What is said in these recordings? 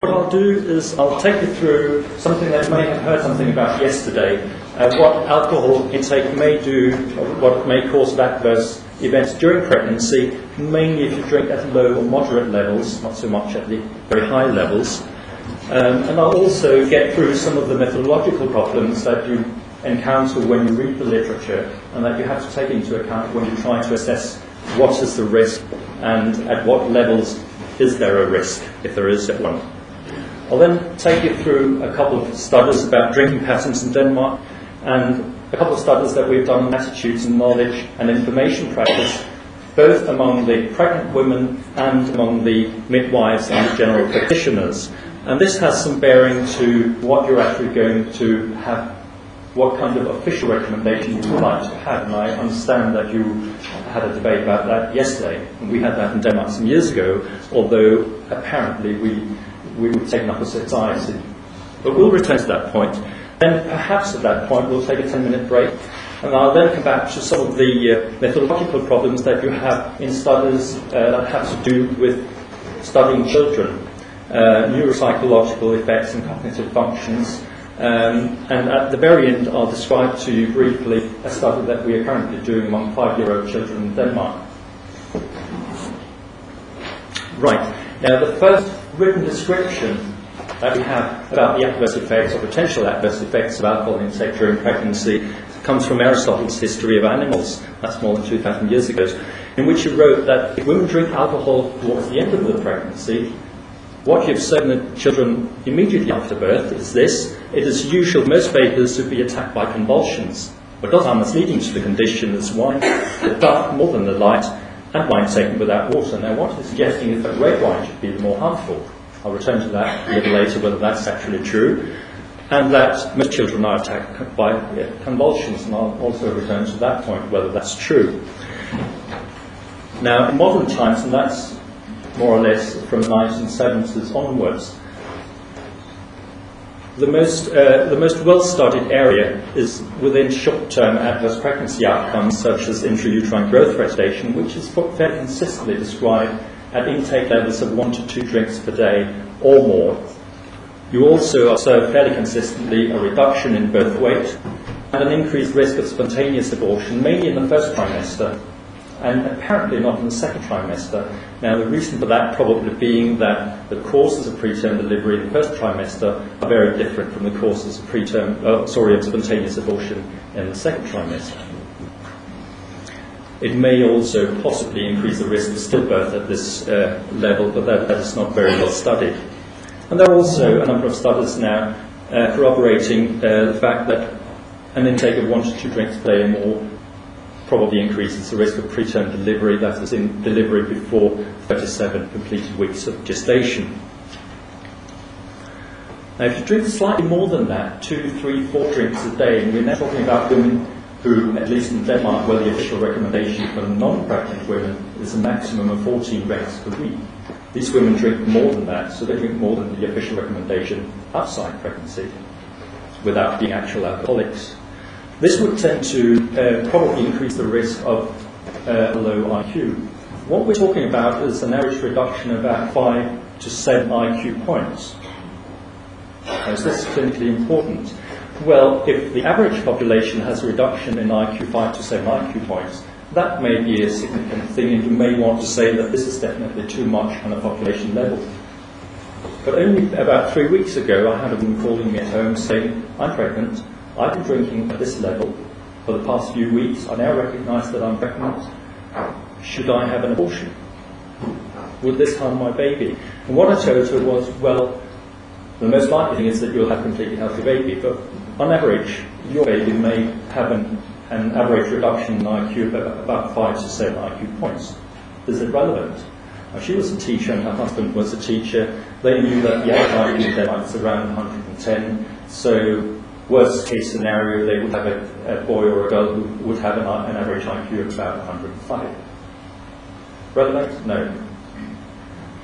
What I'll do is I'll take you through something that you may have heard something about yesterday, what alcohol intake may do, what it may cause of adverse events during pregnancy, mainly if you drink at low or moderate levels, not so much at the very high levels. And I'll also get through some of the methodological problems that you encounter when you read the literature and that you have to take into account when you try to assess what is the risk and at what levels is there a risk, if there is one. I'll then take you through a couple of studies about drinking patterns in Denmark and a couple of studies that we've done on attitudes and knowledge and information practice, both among the pregnant women and among the midwives and the general practitioners. And this has some bearing to what you're actually going to have, what kind of official recommendation you would like to have. And I understand that you had a debate about that yesterday, and we had that in Denmark some years ago, although apparently we were taken up as society. But we'll return to that point. Then perhaps at that point we'll take a 10-minute break, and I'll then come back to some of the methodological problems that you have in studies that have to do with studying children, neuropsychological effects and cognitive functions. And at the very end I'll describe to you briefly a study that we are currently doing among 5-year-old children in Denmark. Right, now the first written description that we have about the adverse effects or potential adverse effects of alcohol intake during pregnancy comes from Aristotle's History of Animals, that's more than 2,000 years ago, in which he wrote that if women drink alcohol towards the end of the pregnancy, what you observe in the children immediately after birth is this: it is usual for most babies to be attacked by convulsions. What does harm is leading to the condition is wine, the dark more than the light, and wine taken without water. Now what he's suggesting is that red wine should be the more harmful. I'll return to that a little later, whether that's actually true. And that most children are attacked by convulsions, and I'll also return to that point, whether that's true. Now in modern times, and that's more or less from the 1970s onwards, the most well-studied area is within short-term adverse pregnancy outcomes, such as intrauterine growth retardation, which is fairly consistently described at intake levels of 1 to 2 drinks per day or more. You also observe fairly consistently a reduction in birth weight and an increased risk of spontaneous abortion, mainly in the first trimester, and apparently not in the second trimester. Now the reason for that probably being that the causes of preterm delivery in the first trimester are very different from the causes of spontaneous abortion in the second trimester. It may also possibly increase the risk of stillbirth at this level, but that is not very well studied. And there are also a number of studies now corroborating the fact that an intake of 1 to 2 drinks per day or more probably increases the risk of preterm delivery, that is in delivery before 37 completed weeks of gestation. Now if you drink slightly more than that, 2, 3, 4 drinks a day, and we're now talking about women who, at least in Denmark, where the official recommendation for non-pregnant women is a maximum of 14 drinks per week. These women drink more than that, so they drink more than the official recommendation outside pregnancy, without being actual alcoholics. This would tend to probably increase the risk of a low IQ. What we're talking about is an average reduction of about 5 to 7 IQ points. Is this clinically important? Well, if the average population has a reduction in IQ 5 to 7 IQ points, that may be a significant thing, and you may want to say that this is definitely too much on a population level. But only about 3 weeks ago, I had a woman calling me at home saying, I'm pregnant, I've been drinking at this level for the past few weeks, I now recognise that I'm pregnant, should I have an abortion? Would this harm my baby? And what I told her was, well, the most likely thing is that you'll have a completely healthy baby, but on average, your baby may have an average reduction in IQ of about 5 to 7 IQ points. Is it relevant? Now, she was a teacher and her husband was a teacher. They knew that the average IQ in Denmark is around 110, so worst case scenario, they would have a boy or a girl who would have an average IQ of about 105. Relevant? No.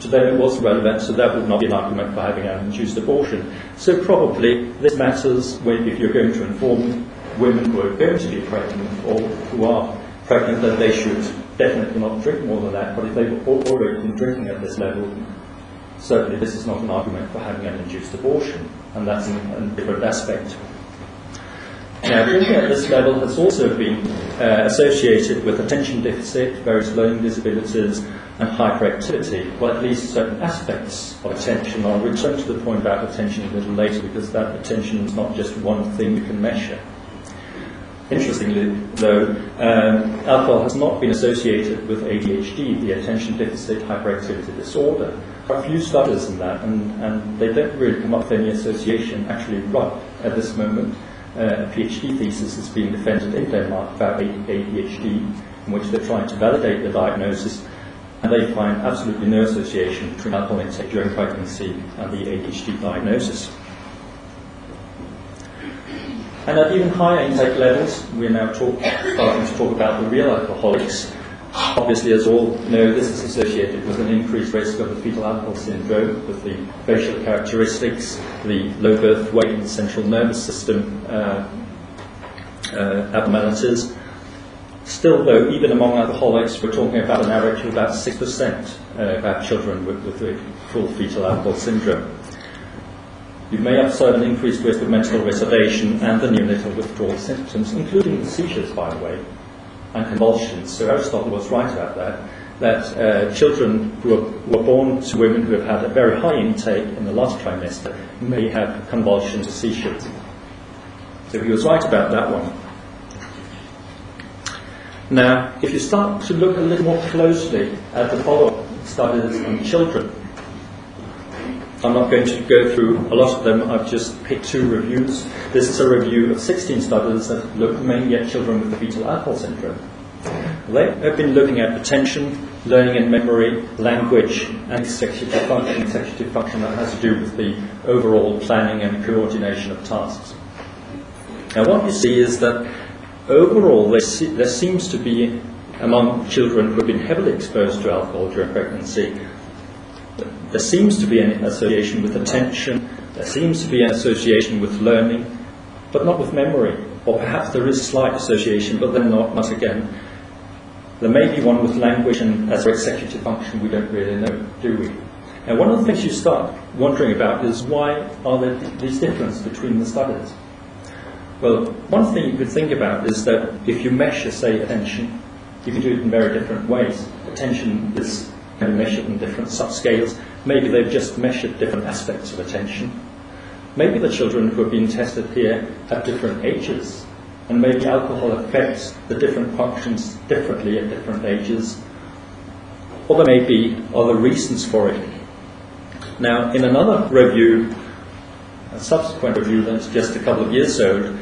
To them it was relevant, so that would not be an argument for having an induced abortion. So probably this matters if you're going to inform women who are going to be pregnant or who are pregnant that they should definitely not drink more than that, but if they've already been drinking at this level, certainly this is not an argument for having an induced abortion, and that's a different aspect. Now, drinking at this level has also been associated with attention deficit, various learning disabilities, and hyperactivity, well, at least certain aspects of attention. I'll return to the point about attention a little later, because that attention is not just one thing you can measure. Interestingly, though, alcohol has not been associated with ADHD, the attention deficit hyperactivity disorder. There are a few studies in that, and they don't really come up with any association. Actually, right at this moment, a PhD thesis is being defended in Denmark about ADHD, in which they're trying to validate the diagnosis, and they find absolutely no association between alcohol intake during pregnancy and the ADHD diagnosis. And at even higher intake levels, we're now starting to talk about the real alcoholics. Obviously, as all know, this is associated with an increased risk of the fetal alcohol syndrome, with the facial characteristics, the low birth weight and central nervous system abnormalities. Still, though, even among alcoholics, we're talking about an average of about 6% about children with the full fetal alcohol syndrome. You may observe an increased risk of mental retardation and the neonatal withdrawal symptoms, including seizures, by the way, and convulsions. So Aristotle was right about that children who were born to women who have had a very high intake in the last trimester may have convulsions or seizures. So he was right about that one. Now, if you start to look a little more closely at the follow-up studies on children, I'm not going to go through a lot of them. I've just picked 2 reviews. This is a review of 16 studies that look mainly at children with the fetal alcohol syndrome. They have been looking at attention, learning and memory, language, and executive function. Executive function that has to do with the overall planning and coordination of tasks. Now, what you see is that overall there seems to be, among children who have been heavily exposed to alcohol during pregnancy, there seems to be an association with attention, there seems to be an association with learning, but not with memory. Or perhaps there is slight association, but then not again. There may be one with language, and as for executive function, we don't really know, do we? And one of the things you start wondering about is, why are there these differences between the studies? Well, one thing you could think about is that if you measure, say, attention, you can do it in very different ways. Attention is can be measured in different subscales. Maybe they've just measured different aspects of attention. Maybe the children who have been tested here have different ages, and maybe alcohol affects the different functions differently at different ages, or there may be other reasons for it. Now, in another review, a subsequent review that's just a couple of years old,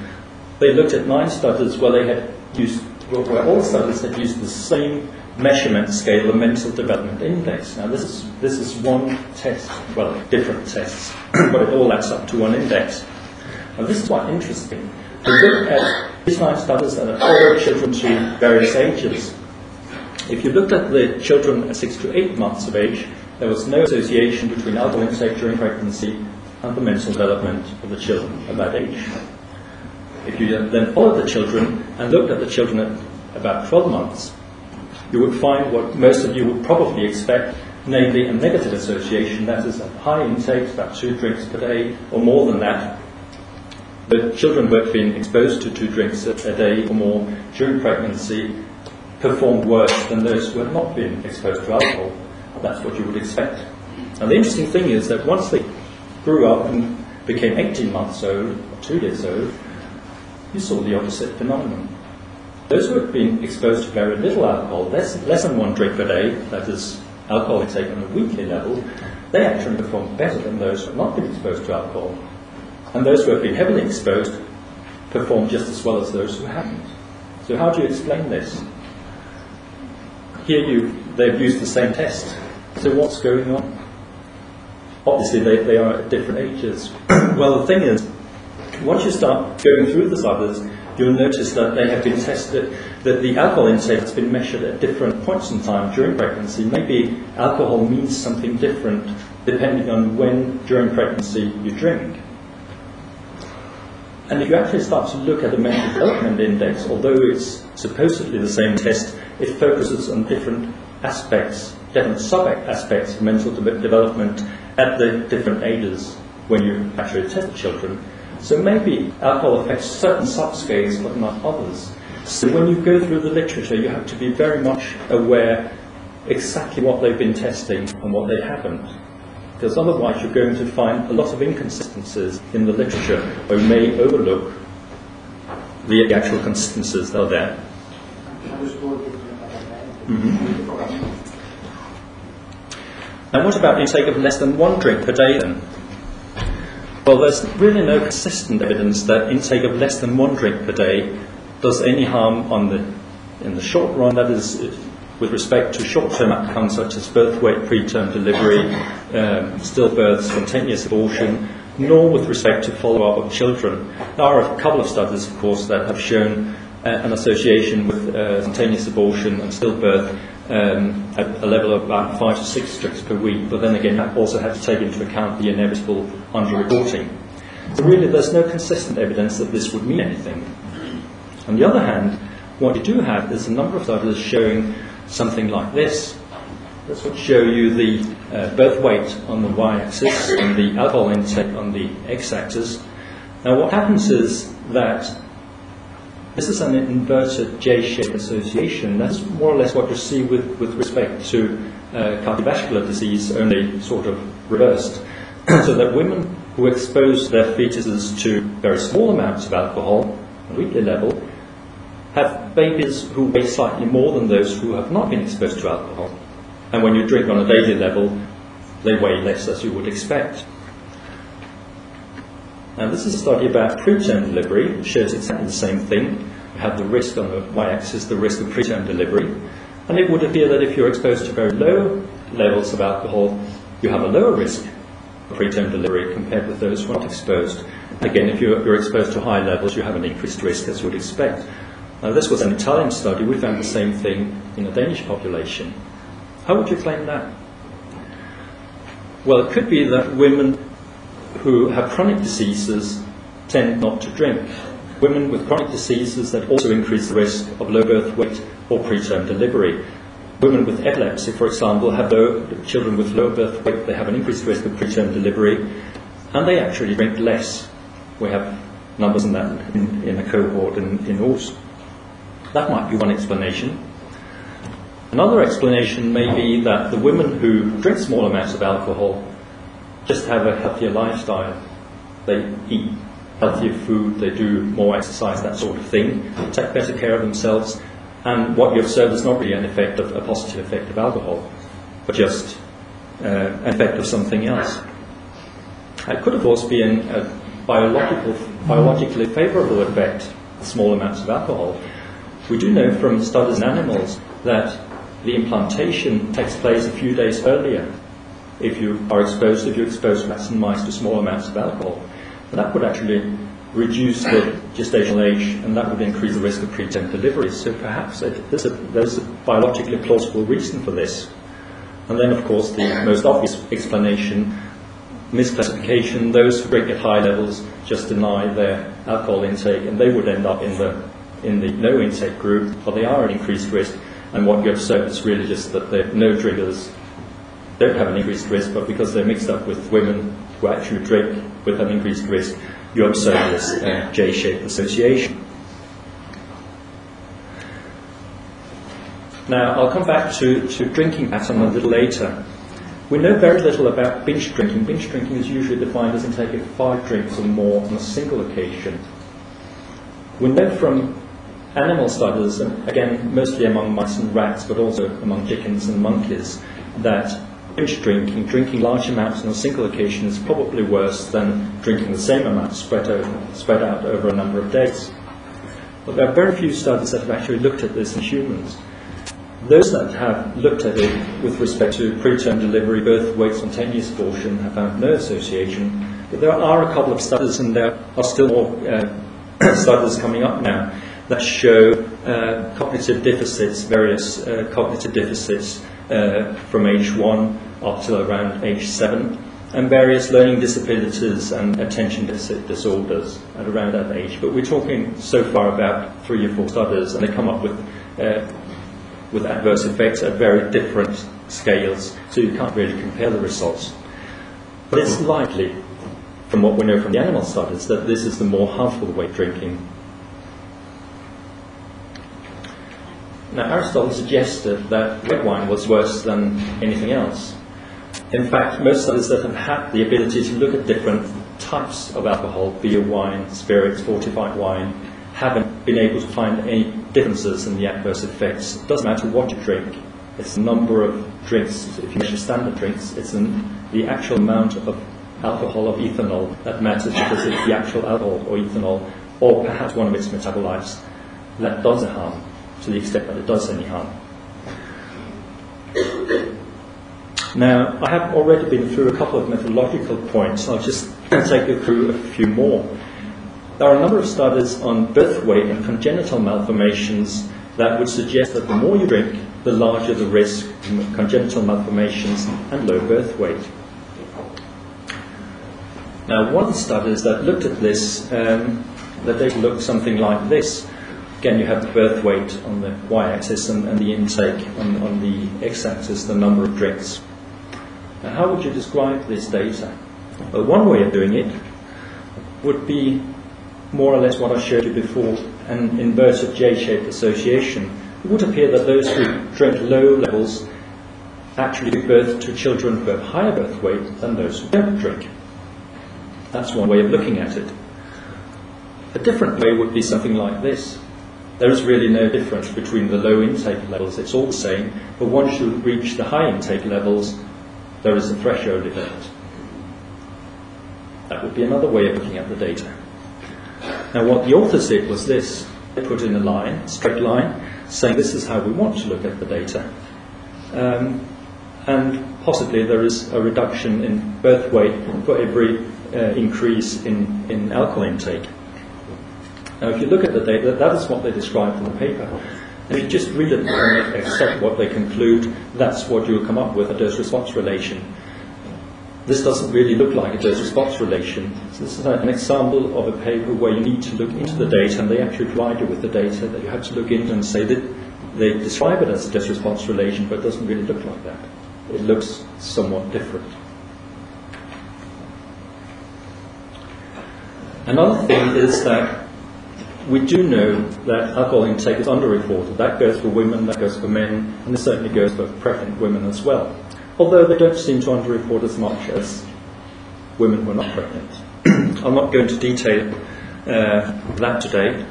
they looked at 9 studies where they had used, where all studies had used the same measurement scale, the Mental Development Index. Now, this is one test, well, different tests, but it all adds up to one index. Now, this is quite interesting. We look at these 9 studies that have followed children to various ages. If you looked at the children at 6 to 8 months of age, there was no association between alcohol intake during pregnancy and the mental development of the children at that age. If you then followed the children and looked at the children at about 12 months, you would find what most of you would probably expect, namely a negative association, that is, a high intake, about 2 drinks per day, or more than that. The children who had been exposed to 2 drinks a day or more during pregnancy performed worse than those who had not been exposed to alcohol. That's what you would expect. And the interesting thing is that once they grew up and became 18 months old, or 2 years old, you saw the opposite phenomenon. Those who had been exposed to very little alcohol, less than 1 drink per day, that is, alcohol intake on a weekly level, they actually performed better than those who had not been exposed to alcohol. And those who had been heavily exposed performed just as well as those who hadn't. So how do you explain this? Here they've used the same test. So what's going on? Obviously they are at different ages. Well, the thing is, once you start going through the studies, you'll notice that they have been tested, that the alcohol intake has been measured at different points in time during pregnancy. Maybe alcohol means something different depending on when during pregnancy you drink. And if you actually start to look at the Mental Development Index, although it's supposedly the same test, it focuses on different aspects, different sub-aspects of mental development at the different ages when you actually test children. So maybe alcohol affects certain subscales but not others. So when you go through the literature, you have to be very much aware exactly what they've been testing and what they haven't. Because otherwise you're going to find a lot of inconsistencies in the literature, or you may overlook the actual consistencies that are there. And what about intake of less than 1 drink per day then? Well, there's really no consistent evidence that intake of less than 1 drink per day does any harm in the short run, that is, with respect to short-term outcomes such as birth weight, preterm delivery, stillbirth, spontaneous abortion, nor with respect to follow-up of children. There are a couple of studies, of course, that have shown an association with spontaneous abortion and stillbirth at a level of about 5 to 6 strips per week, but then again, that also has to take into account the inevitable under-reporting. So really, there's no consistent evidence that this would mean anything. On the other hand, what you do have is a number of studies showing something like this. This would show you the birth weight on the y-axis and the alcohol intake on the x-axis. Now what happens is that this is an inverted J-shaped association. That's more or less what you see with respect to cardiovascular disease, only sort of reversed. So that women who expose their fetuses to very small amounts of alcohol at a weekly level have babies who weigh slightly more than those who have not been exposed to alcohol. And when you drink on a daily level, they weigh less, as you would expect. Now this is a study about preterm delivery. It shows exactly the same thing. You have the risk on the y-axis, the risk of preterm delivery. And it would appear that if you're exposed to very low levels of alcohol, you have a lower risk of preterm delivery compared with those who are not exposed. Again, if you're exposed to high levels, you have an increased risk, as you would expect. Now, this was an Italian study. We found the same thing in a Danish population. How would you claim that? Well, it could be that women who have chronic diseases tend not to drink. Women with chronic diseases that also increase the risk of low birth weight or preterm delivery. Women with epilepsy, for example, have children with low birth weight, they have an increased risk of preterm delivery, and they actually drink less. We have numbers in that in a cohort in Aarhus. That might be one explanation. Another explanation may be that the women who drink small amounts of alcohol just have a healthier lifestyle. They eat healthier food, they do more exercise, that sort of thing, take better care of themselves, and what you observe is not really a positive effect of alcohol, but just an effect of something else. It could, of course, be a biologically favourable effect, small amounts of alcohol. We do know from studies in animals that the implantation takes place a few days earlier if you're exposed rats and mice to small amounts of alcohol. And that would actually reduce the gestational age, and that would increase the risk of preterm delivery. So perhaps there's a biologically plausible reason for this. And then, of course, the most obvious explanation, misclassification. Those who drink at high levels just deny their alcohol intake, and they would end up in the no intake group, but they are at increased risk. And what you observe is really just that the no drinkers don't have an increased risk, but because they're mixed up with women who actually drink with an increased risk, you observe this J-shaped association. Now, I'll come back to drinking pattern a little later. We know very little about binge drinking. Binge drinking is usually defined as intake of 5 drinks or more on a single occasion. We know from animal studies, and again, mostly among mice and rats, but also among chickens and monkeys, that binge drinking large amounts on a single occasion is probably worse than drinking the same amount spread out over a number of days. But there are very few studies that have actually looked at this in humans. Those that have looked at it with respect to preterm delivery, birth weight, spontaneous abortion have found no association. But there are a couple of studies, and there are still more studies coming up now, that show cognitive deficits, various cognitive deficits from age 1 up to around age 7, and various learning disabilities and attention deficit disorders at around that age. But we're talking so far about 3 or 4 studies, and they come up with adverse effects at very different scales, so you can't really compare the results. But it's likely, from what we know from the animal studies, that this is the more harmful way of drinking. Now, Aristotle suggested that red wine was worse than anything else. In fact, most studies that have had the ability to look at different types of alcohol, beer, wine, spirits, fortified wine, haven't been able to find any differences in the adverse effects. It doesn't matter what you drink. It's the number of drinks. If you measure standard drinks, it's the actual amount of alcohol, of ethanol, that matters, because it's the actual alcohol or ethanol, or perhaps one of its metabolites, that does harm, to the extent that it does any harm. Now, I have already been through a couple of methodological points. I'll just take you through a few more. There are a number of studies on birth weight and congenital malformations that would suggest that the more you drink, the larger the risk of congenital malformations and low birth weight. Now, one of the studies that looked at this, the data looked something like this. Again, you have the birth weight on the y-axis and the intake on the x-axis, the number of drinks. Now, how would you describe this data? Well, one way of doing it would be more or less what I showed you before, an inverted J-shaped association. It would appear that those who drink low levels actually give birth to children who have higher birth weight than those who don't drink. That's one way of looking at it. A different way would be something like this. There is really no difference between the low intake levels. It's all the same, but once you reach the high intake levels, there is a threshold effect. That would be another way of looking at the data. Now, what the authors did was this. They put in a line, a straight line, saying this is how we want to look at the data. And possibly there is a reduction in birth weight for every increase in alcohol intake. Now, if you look at the data, that is what they describe in the paper. If you just read it and accept what they conclude, that's what you'll come up with, a dose-response relation. This doesn't really look like a dose-response relation. So this is an example of a paper where you need to look into the data, and they actually provide you with the data that you have to look into and say that they describe it as a dose-response relation, but it doesn't really look like that. It looks somewhat different. Another thing is that we do know that alcohol intake is underreported. That goes for women, that goes for men, and it certainly goes for pregnant women as well. Although they don't seem to underreport as much as women who are not pregnant. I'm not going to detail that today.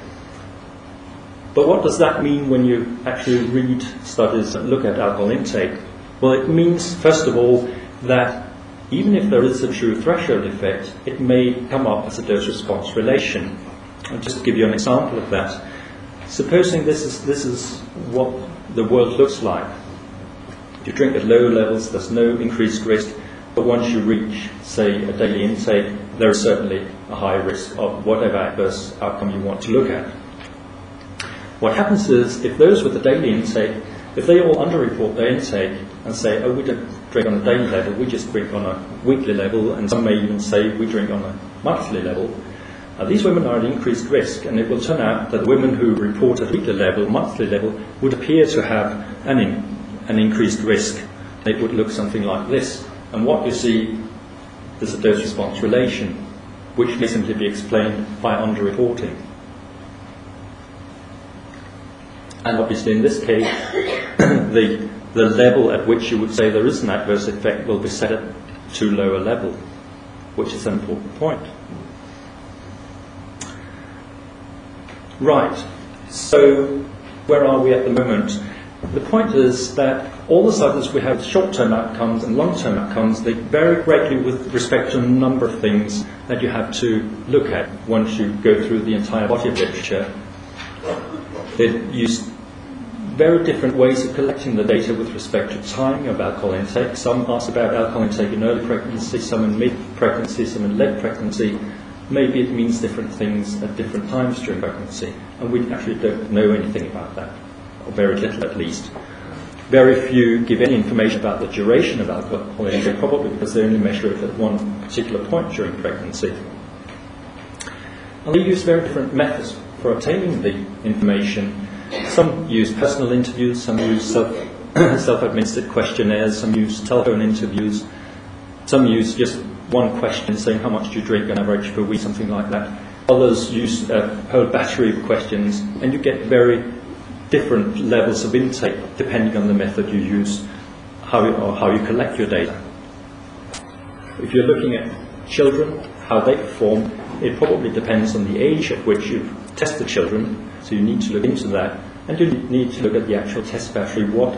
But what does that mean when you actually read studies that look at alcohol intake? Well, it means, first of all, that even if there is a true threshold effect, it may come up as a dose-response relation. I'll just give you an example of that. Supposing this is what the world looks like. You drink at low levels, there's no increased risk, but once you reach, say, a daily intake, there is certainly a high risk of whatever adverse outcome you want to look at. What happens is, if those with the daily intake, if they all underreport their intake and say, oh, we don't drink on a daily level, we just drink on a weekly level, and some may even say we drink on a monthly level, these women are at increased risk, and it will turn out that women who report at weekly level, monthly level, would appear to have an increased risk. It would look something like this. And what you see is a dose-response relation, which may simply be explained by underreporting. And obviously in this case, the level at which you would say there is an adverse effect will be set at too low a level, which is an important point. Right, so where are we at the moment? The point is that all the studies we have, short-term outcomes and long-term outcomes, they vary greatly with respect to a number of things that you have to look at once you go through the entire body of literature. They use very different ways of collecting the data with respect to timing of alcohol intake. Some ask about alcohol intake in early pregnancy, some in mid-pregnancy, some in late pregnancy. Maybe it means different things at different times during pregnancy, and we actually don't know anything about that, or very little at least. Very few give any information about the duration of alcohol intake, probably because they only measure it at one particular point during pregnancy. And they use very different methods for obtaining the information. Some use personal interviews, some use self-administered questionnaires, some use telephone interviews, some use just one question saying how much do you drink on average per week, something like that. Others use a whole battery of questions, and you get very different levels of intake depending on the method you use, how you collect your data. If you're looking at children, how they perform, it probably depends on the age at which you test the children, so you need to look into that, and you need to look at the actual test battery. What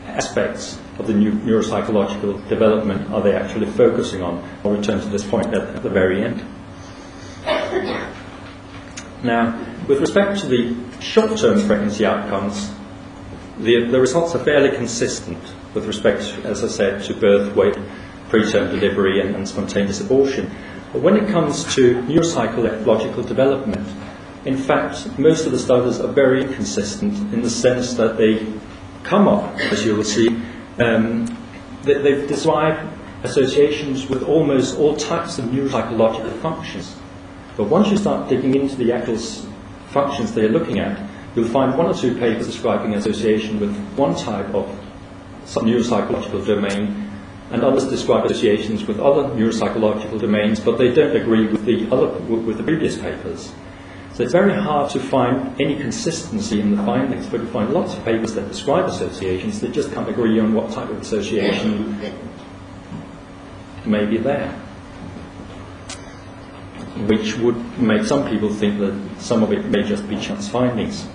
aspects of the neuropsychological development are they actually focusing on? I'll return to this point at the very end. Now, with respect to the short-term pregnancy outcomes, the results are fairly consistent with respect, as I said, to birth weight, preterm delivery and spontaneous abortion. But when it comes to neuropsychological development, in fact, most of the studies are very inconsistent in the sense that they come up, as you will see, they've described associations with almost all types of neuropsychological functions. But once you start digging into the actual functions they're looking at, you'll find one or two papers describing association with one type of neuropsychological domain, and others describe associations with other neuropsychological domains, but they don't agree with the previous papers. So it's very hard to find any consistency in the findings, but you find lots of papers that describe associations that just can't agree on what type of association may be there, which would make some people think that some of it may just be chance findings.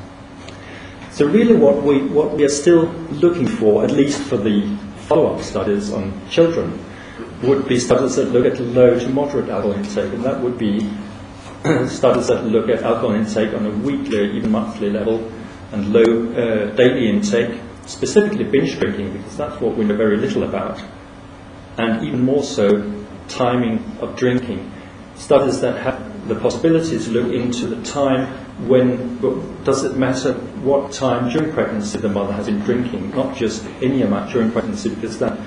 So really what we are still looking for, at least for the follow-up studies on children, would be studies that look at low to moderate alcohol intake, and that would be studies that look at alcohol intake on a weekly or even monthly level, and low daily intake, specifically binge drinking, because that's what we know very little about, and even more so timing of drinking. Studies that have the possibility to look into the time when, does it matter what time during pregnancy the mother has been drinking, not just any amount during pregnancy, because that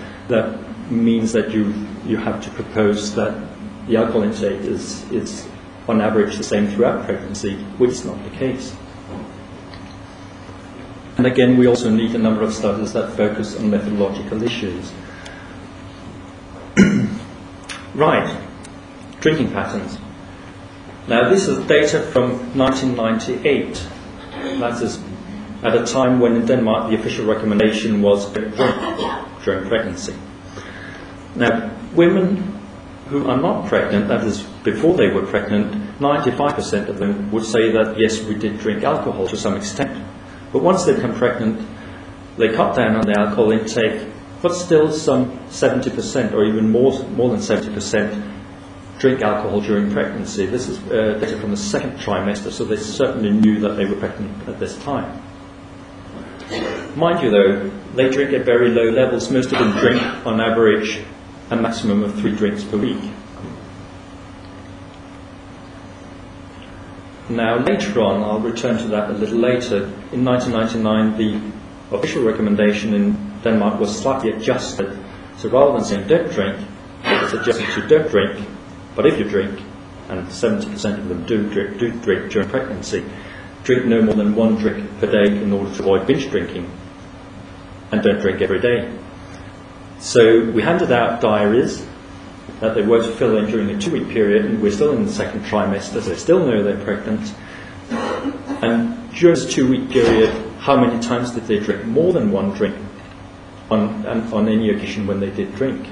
means that you have to propose that the alcohol intake is on average the same throughout pregnancy, which is not the case. And again, we also need a number of studies that focus on methodological issues. Right. Drinking patterns. Now this is data from 1998. That is at a time when in Denmark the official recommendation was to drink during pregnancy. Now women who are not pregnant, that is before they were pregnant, 95% of them would say that yes, we did drink alcohol to some extent. But once they become pregnant, they cut down on their alcohol intake, but still some 70% or even more than 70% drink alcohol during pregnancy. This is data from the second trimester, so they certainly knew that they were pregnant at this time. Mind you though, they drink at very low levels. Most of them drink on average a maximum of 3 drinks per week. Now later on, I'll return to that a little later, in 1999 the official recommendation in Denmark was slightly adjusted. So rather than saying don't drink, it was suggested to don't drink, but if you drink, and 70% of them do drink during pregnancy, drink no more than 1 drink per day in order to avoid binge drinking, and don't drink every day. So we handed out diaries that they were to fill in during the 2-week period, and we're still in the second trimester, so they still know they're pregnant. And during this 2-week period, how many times did they drink? More than 1 drink on any occasion when they did drink.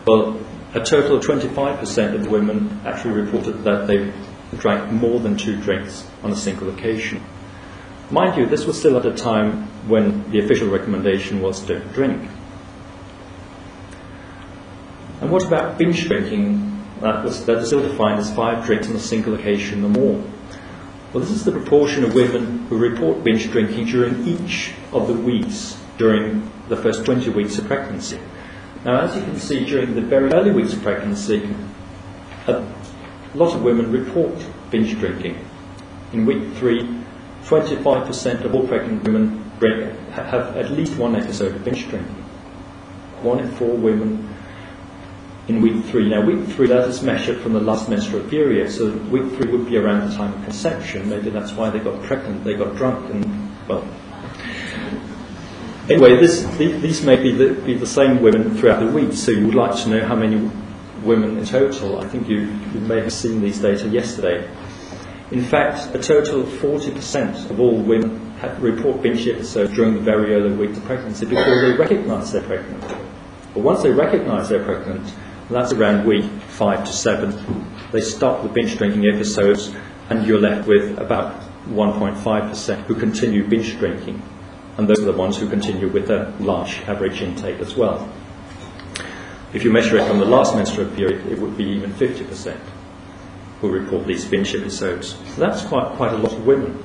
Well, a total of 25% of the women actually reported that they drank more than 2 drinks on a single occasion. Mind you, this was still at a time when the official recommendation was don't drink. And what about binge drinking? That is still defined as 5 drinks on a single occasion or more. Well, this is the proportion of women who report binge drinking during each of the weeks during the first 20 weeks of pregnancy. Now, as you can see, during the very early weeks of pregnancy, a lot of women report binge drinking. In week 3, 25% of all pregnant women have at least 1 episode of binge drinking. 1 in 4 women in week 3. Now, week 3, that is measured from the last menstrual period, so week 3 would be around the time of conception. Maybe that's why they got pregnant, they got drunk, and, well... Anyway, these may be the same women throughout the week, so you would like to know how many women in total, I think you may have seen these data yesterday. In fact, a total of 40% of all women report binge episodes during the very early weeks of pregnancy before they recognise they're pregnant. But once they recognise they're pregnant, that's around week 5 to 7, they stop the binge drinking episodes, and you're left with about 1.5% who continue binge drinking. And those are the ones who continue with a large average intake as well. If you measure it from the last menstrual period, it would be even 50% who report these binge episodes. So that's quite a lot of women.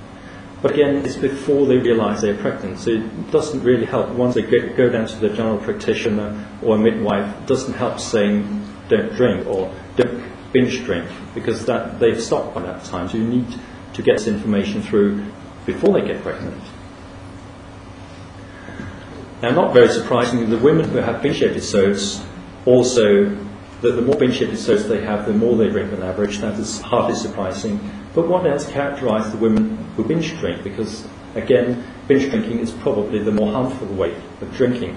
But again, it's before they realise they're pregnant, so it doesn't really help. Once they go down to the general practitioner or a midwife, it doesn't help saying don't drink or don't binge drink, because that they've stopped by that time. So you need to get this information through before they get pregnant. Now, not very surprisingly, the women who have binge episodes also, the more binge episodes they have, the more they drink on average. That is hardly surprising. But what has characterised the women who binge drink? Because, again, binge drinking is probably the more harmful way of drinking.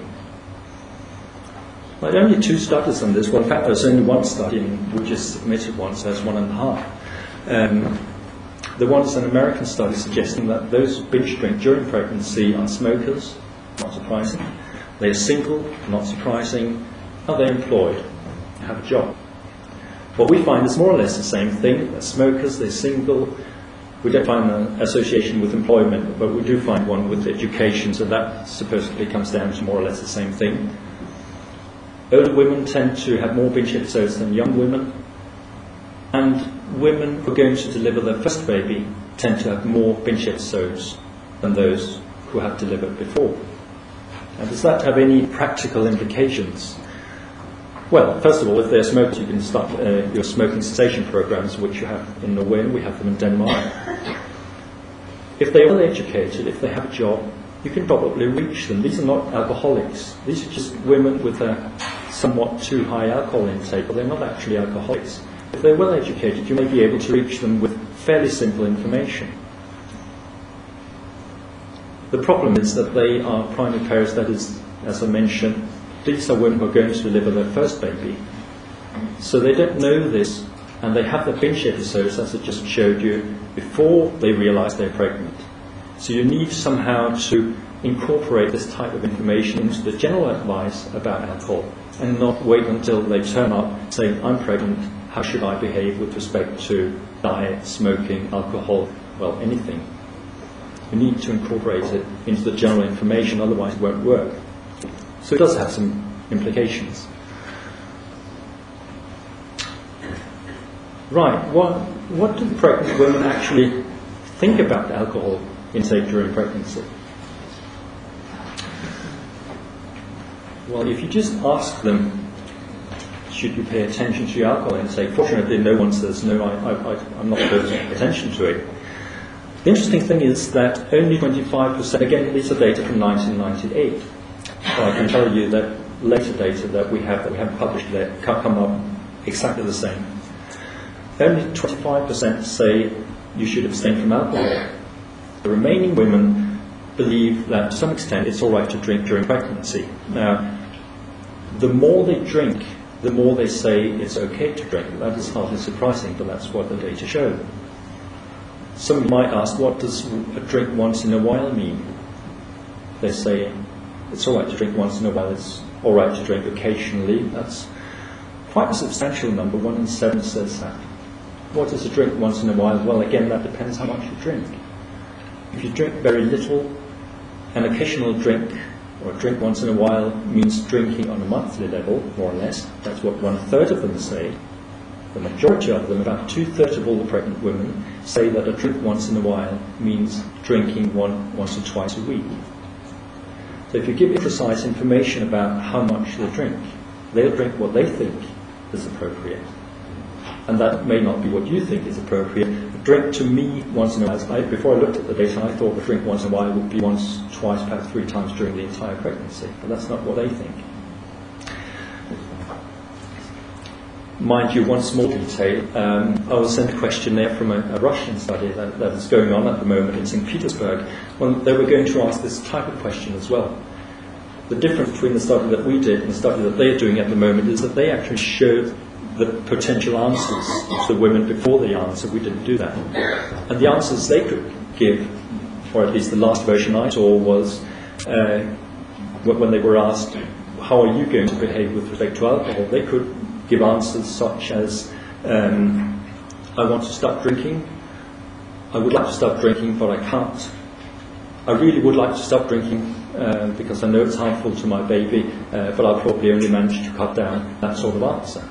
There are only 2 studies on this. Well, in fact, there's only one study which is submitted once, so that's 1.5. There was an American study suggesting that those who binge drink during pregnancy are smokers, not surprising. They're single, not surprising. Are they employed? Have a job. What we find is more or less the same thing. They're smokers, they're single. We don't find an association with employment, but we do find one with education, so that supposedly comes down to more or less the same thing. Older women tend to have more binge episodes than young women, and women who are going to deliver their first baby tend to have more binge episodes than those who have delivered before. Now, does that have any practical implications? Well, first of all, if they're smokers, you can start your smoking cessation programs, which you have in Norway, and we have them in Denmark. If they're well educated, if they have a job, you can probably reach them. These are not alcoholics. These are just women with a somewhat too high alcohol intake, but they're not actually alcoholics. If they're well educated, you may be able to reach them with fairly simple information. The problem is that they are primary parents, that is, as I mentioned, these are women who are going to deliver their first baby. So they don't know this, and they have the binge episodes, as I just showed you, before they realise they're pregnant. So you need somehow to incorporate this type of information into the general advice about alcohol, and not wait until they turn up saying, I'm pregnant, how should I behave with respect to diet, smoking, alcohol, well, anything. You need to incorporate it into the general information, otherwise it won't work. So it does have some implications. Right, what do pregnant women actually think about alcohol intake during pregnancy? Well, if you just ask them, should you pay attention to your alcohol intake? Fortunately, no one says, no, I'm not supposed to pay attention to it. The interesting thing is that only 25%, again, these are data from 1998. So I can tell you that later data that we haven't published yet come up exactly the same. Only 25% say you should abstain from alcohol. The remaining women believe that to some extent it's all right to drink during pregnancy. Now, the more they drink, the more they say it's okay to drink. That is hardly surprising, but that's what the data show. Some of you might ask, what does a drink once in a while mean? They say it's all right to drink once in a while, it's all right to drink occasionally. That's quite a substantial number, 1 in 7 says that. What is a drink once in a while? Well, again, that depends how much you drink. If you drink very little, an occasional drink, or a drink once in a while, means drinking on a monthly level, more or less. That's what 1/3 of them say. The majority of them, about 2/3 of all the pregnant women, say that a drink once in a while means drinking once or twice a week. So if you give precise information about how much they drink, they'll drink what they think is appropriate. And that may not be what you think is appropriate. A drink to me once in a while, before I looked at the data, I thought a drink once in a while would be once, twice, perhaps 3 times during the entire pregnancy. But that's not what they think. Mind you, one small detail, I was sent a questionnaire from a Russian study that is going on at the moment in St. Petersburg. Well, they were going to ask this type of question as well. The difference between the study that we did and the study that they're doing at the moment is that they actually showed the potential answers to the women before they answer. We didn't do that. And the answers they could give, or at least the last version I saw, was when they were asked, how are you going to behave with respect to alcohol? They could give answers such as, I want to stop drinking, I would like to stop drinking, but I can't. I really would like to stop drinking because I know it's harmful to my baby, but I'll probably only manage to cut down. That sort of answer.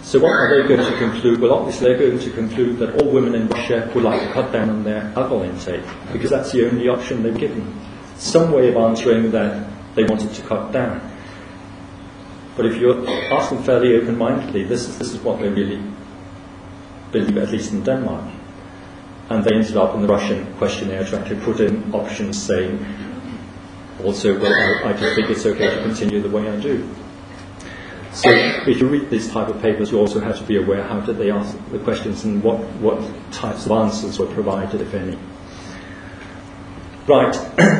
So what are they going to conclude? Well, obviously they're going to conclude that all women in Russia would like to cut down on their alcohol intake, because that's the only option they've given. Some way of answering that they wanted to cut down. But if you ask them fairly open-mindedly, this is what they really believe, at least in Denmark. And they ended up in the Russian questionnaire to actually put in options saying, also, well, I just think it's okay to continue the way I do. So if you read these type of papers, you also have to be aware how did they ask the questions and what types of answers were provided, if any. Right,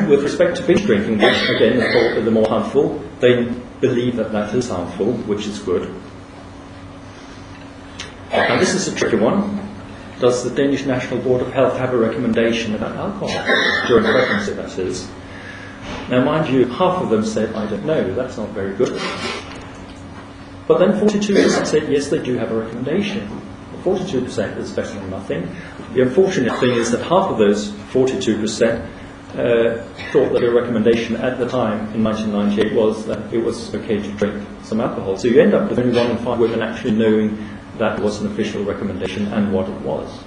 with respect to binge drinking, which again is thought the more harmful, they believe that that is harmful, which is good. Now this is a tricky one. Does the Danish National Board of Health have a recommendation about alcohol during pregnancy, that is? Now mind you, half of them said, I don't know, that's not very good. But then 42% said, yes, they do have a recommendation. 42% is better than nothing. The unfortunate thing is that half of those 42% thought that a recommendation at the time in 1998 was that it was okay to drink some alcohol. So you end up with only 1 in 5 women actually knowing that was an official recommendation and what it was.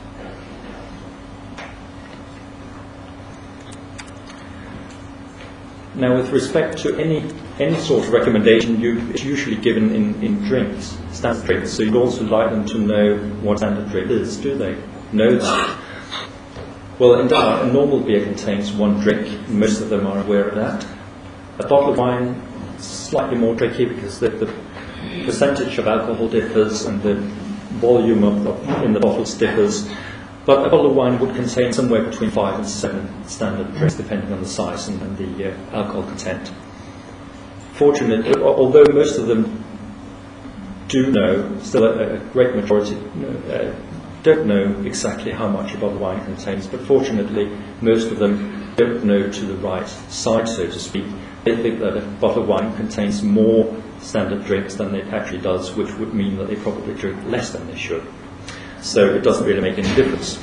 Now, with respect to any sort of recommendation, it's usually given in drinks, standard drinks. So you'd also like them to know what standard drink is, do they? Know that? Well, in Denmark, a normal beer contains 1 drink. Most of them are aware of that. A bottle of wine is slightly more tricky because the percentage of alcohol differs and the volume in the bottles differs. But a bottle of wine would contain somewhere between 5 and 7 standard drinks, depending on the size and the alcohol content. Fortunately, although most of them do know, still a great majority don't know exactly how much a bottle of wine contains, but fortunately most of them don't know to the right side, so to speak. They think that a bottle of wine contains more standard drinks than it actually does, which would mean that they probably drink less than they should. So it doesn't really make any difference.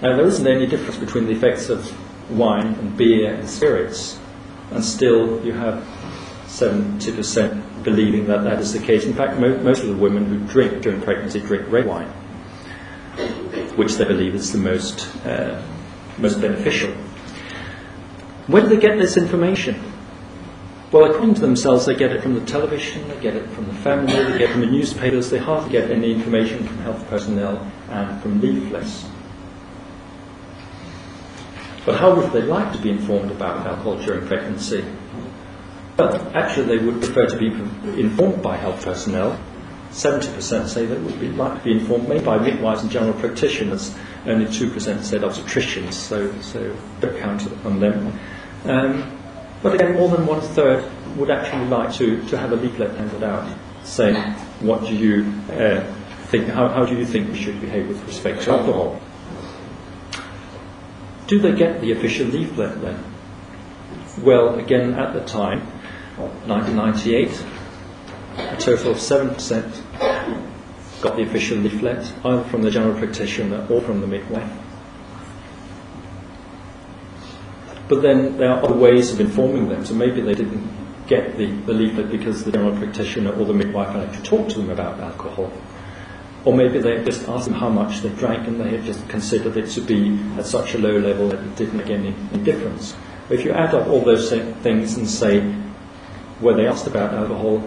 Now there isn't any difference between the effects of wine and beer and spirits, and still you have 70% believing that that is the case. In fact, most of the women who drink during pregnancy drink red wine, which they believe is the most beneficial. Where do they get this information? Well, according to themselves, they get it from the television, they get it from the family, they get it from the newspapers. They hardly get any information from health personnel and from leaflets. But how would they like to be informed about alcohol during pregnancy? But actually, they would prefer to be informed by health personnel. 70% say they would like to be informed, maybe by midwives and general practitioners. Only 2% said obstetricians, so don't count on them. But again, more than 1/3 would actually like to have a leaflet handed out saying, what do you think, how do you think we should behave with respect to alcohol? Do they get the official leaflet then? Well, again, at the time, 1998, a total of 7% got the official leaflet, either from the general practitioner or from the midwife. But then there are other ways of informing them, so maybe they didn't get the leaflet because the general practitioner or the midwife had to talk to them about alcohol. Or maybe they just asked them how much they drank and they had just considered it to be at such a low level that it didn't make any difference. If you add up all those things and say, were they asked about alcohol,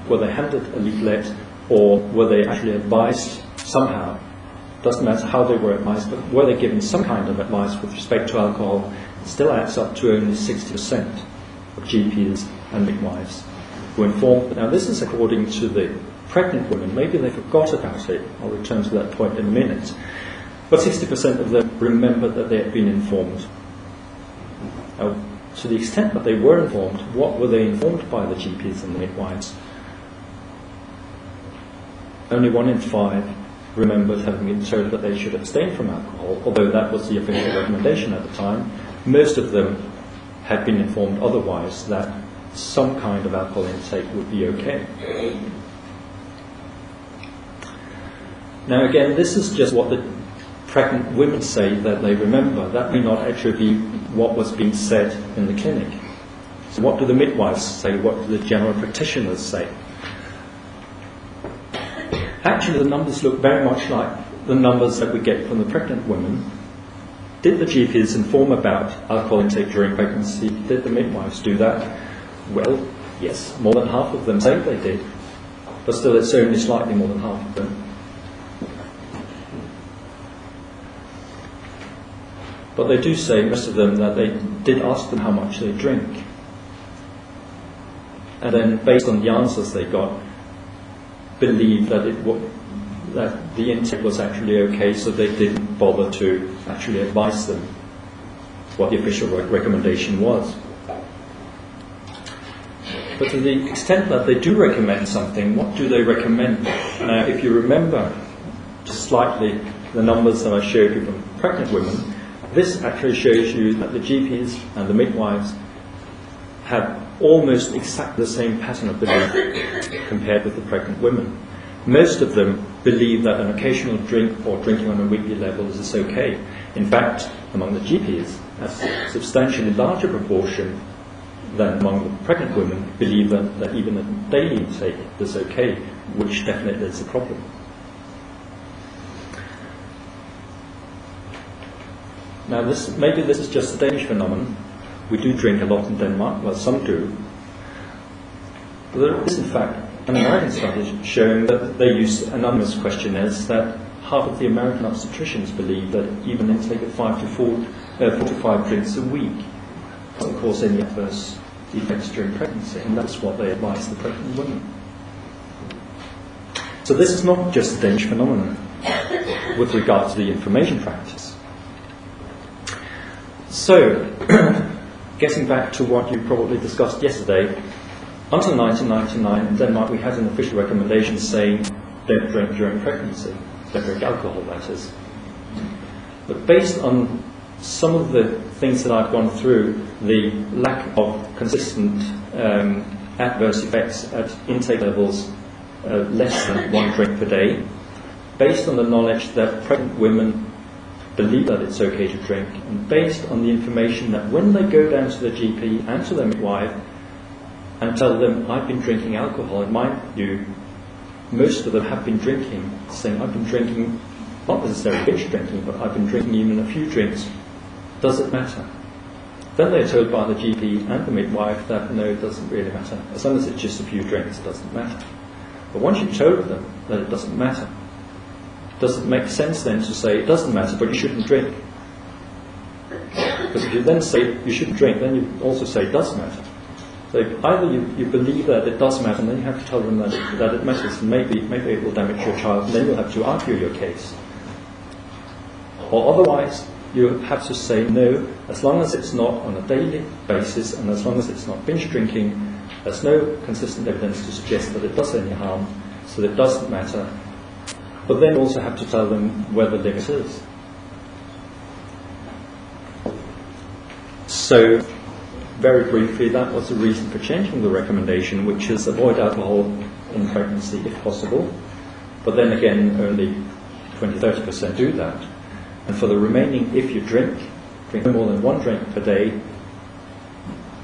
were they handed a leaflet, or were they actually advised somehow? Doesn't matter how they were advised, but were they given some kind of advice with respect to alcohol? It still adds up to only 60% of GPs and midwives who informed. Now this is according to the pregnant women. Maybe they forgot about it. I'll return to that point in a minute. But 60% of them remembered that they had been informed. Now, to the extent that they were informed, what were they informed by the GPs and the midwives? only 1 in 5 remembered having been told that they should abstain from alcohol, although that was the official recommendation at the time. Most of them had been informed otherwise, that some kind of alcohol intake would be okay. Now again, this is just what the pregnant women say that they remember. That may not actually be what was being said in the clinic. So what do the midwives say? What do the general practitioners say? Actually, the numbers look very much like the numbers that we get from the pregnant women. Did the GPs inform about alcohol intake during pregnancy? Did the midwives do that? Well, yes, more than half of them say they did. But still, it's only slightly more than half of them. But they do say, most of them, that they did ask them how much they drink. And then, based on the answers they got, believed that that the intake was actually okay, so they didn't bother to actually advise them what the official recommendation was. But to the extent that they do recommend something, what do they recommend? Now, if you remember just slightly the numbers that I showed you from pregnant women, this actually shows you that the GPs and the midwives have almost exactly the same pattern of belief compared with the pregnant women. Most of them believe that an occasional drink or drinking on a weekly level is okay. In fact, among the GPs, a substantially larger proportion than among the pregnant women believe that even a daily intake is okay, which definitely is a problem. Now, maybe this is just a Danish phenomenon. We do drink a lot in Denmark, well, some do. But there is, in fact, an American study showing that they use anonymous questionnaires that half of the American obstetricians believe that even intake of 4 to 5 drinks a week doesn't cause any adverse effects during pregnancy, and that's what they advise the pregnant women. So this is not just a Danish phenomenon with regard to the information practice. So, getting back to what you probably discussed yesterday, until 1999 in Denmark we had an official recommendation saying don't drink during pregnancy, don't drink alcohol, that is. But based on some of the things that I've gone through, the lack of consistent adverse effects at intake levels less than 1 drink per day, based on the knowledge that pregnant women believe that it's okay to drink, and based on the information that when they go down to their GP and to their midwife and tell them, I've been drinking alcohol, in my view, most of them have been drinking, saying, I've been drinking, not necessarily binge drinking, but I've been drinking even a few drinks. Does it matter? Then they're told by the GP and the midwife that no, it doesn't really matter. As long as it's just a few drinks, it doesn't matter. But once you've told them that it doesn't matter, does it make sense then to say it doesn't matter, but you shouldn't drink? Because if you then say you shouldn't drink, then you also say it does matter. So either you believe that it does matter, and then you have to tell them that it matters, and maybe it will damage your child, and then you'll have to argue your case. Or otherwise, you have to say no, as long as it's not on a daily basis, and as long as it's not binge drinking, there's no consistent evidence to suggest that it does any harm, so it doesn't matter. But then you also have to tell them where the limit is. So, very briefly, that was the reason for changing the recommendation, which is avoid alcohol in pregnancy if possible. But then again, only 20-30% do that. And for the remaining, if you drink no more than 1 drink per day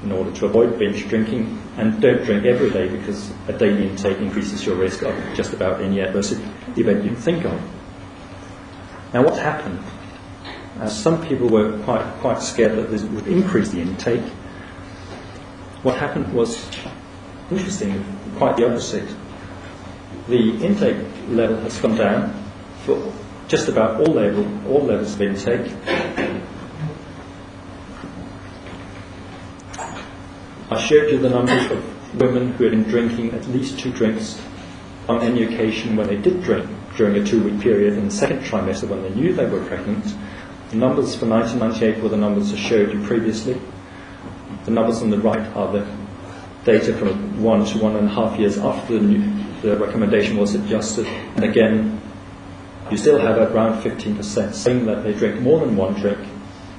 in order to avoid binge drinking, and don't drink every day because a daily intake increases your risk of just about any adverse event you can think of. Now, what happened? Some people were quite scared that this would increase the intake. What happened was, interesting, quite the opposite. The intake level has come down for just about all levels of intake. I showed you the numbers of women who had been drinking at least 2 drinks on any occasion when they did drink during a 2-week period in the second trimester when they knew they were pregnant. The numbers for 1998 were the numbers I showed you previously. The numbers on the right are the data from 1 to 1.5 years after the recommendation was adjusted, and again, you still have around 15% saying that they drink more than one drink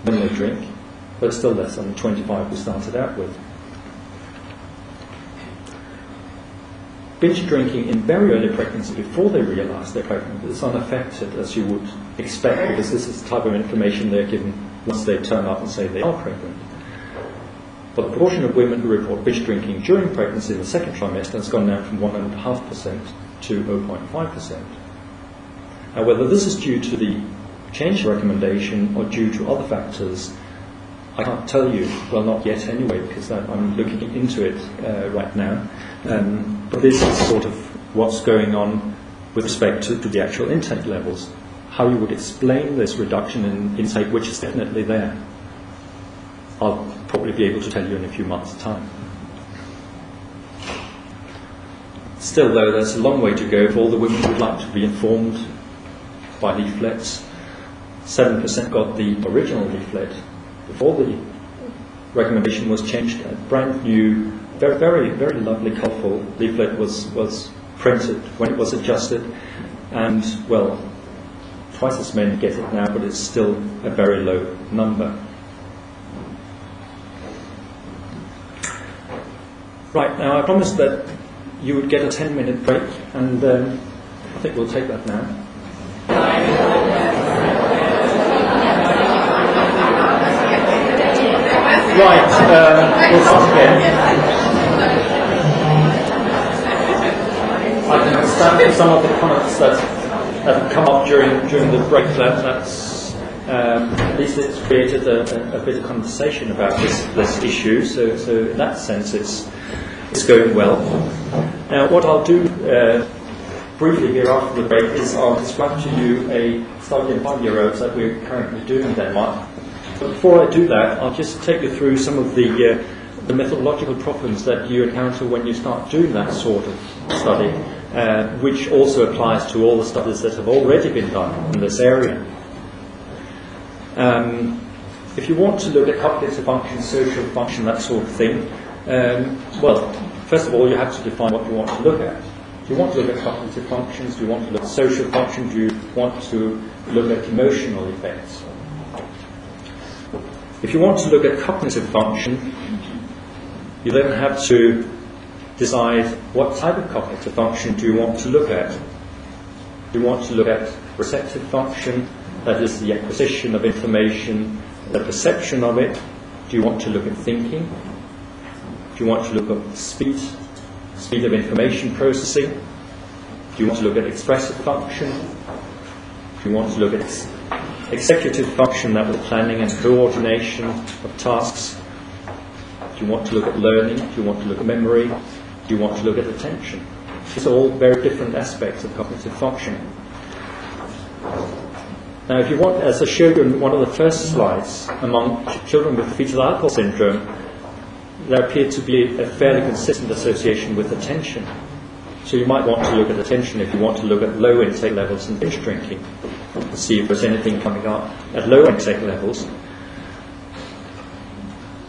when they drink, but still less than the 25 we started out with. Binge drinking in very early pregnancy, before they realize they're pregnant, is unaffected, as you would expect, because this is the type of information they're given once they turn up and say they are pregnant. But the proportion of women who report binge drinking during pregnancy in the second trimester has gone down from 1.5% to 0.5%. Now, whether this is due to the change recommendation or due to other factors, I can't tell you. Well, not yet anyway, because I'm looking into it right now. But this is sort of what's going on with respect to the actual intake levels. How you would explain this reduction in intake, which is definitely there, I'll probably be able to tell you in a few months' time. Still, though, there's a long way to go for all the women who would like to be informed by leaflets. 7% got the original leaflet before the recommendation was changed. A brand new, very, very, very lovely, colourful leaflet was printed when it was adjusted, and, well, twice as many get it now, but it's still a very low number. Right, now I promised that you would get a 10-minute break, and I think we'll take that now. Right, we'll start again. I can understand from some of the comments that have come up during the break that's at least it's created a bit of conversation about this issue. So in that sense, it's going well. Now, what I'll do briefly here after the break is I'll describe to you a study in 5-year-olds that we're currently doing in Denmark. But before I do that, I'll just take you through some of the methodological problems that you encounter when you start doing that sort of study, which also applies to all the studies that have already been done in this area. If you want to look at cognitive function, social function, that sort of thing, well, first of all, you have to define what you want to look at. Do you want to look at cognitive functions? Do you want to look at social function? Do you want to look at emotional effects? If you want to look at cognitive function, you then have to decide what type of cognitive function do you want to look at. Do you want to look at receptive function, that is the acquisition of information, the perception of it? Do you want to look at thinking? Do you want to look at speed of information processing? Do you want to look at expressive function? Do you want to look at executive function, that is planning and coordination of tasks? Do you want to look at learning? Do you want to look at memory? Do you want to look at attention? These are all very different aspects of cognitive function. Now, if you want, as I showed you in one of the first slides, among children with fetal alcohol syndrome, there appeared to be a fairly consistent association with attention. So you might want to look at attention if you want to look at low intake levels in binge drinking, to see if there's anything coming up at low intake levels.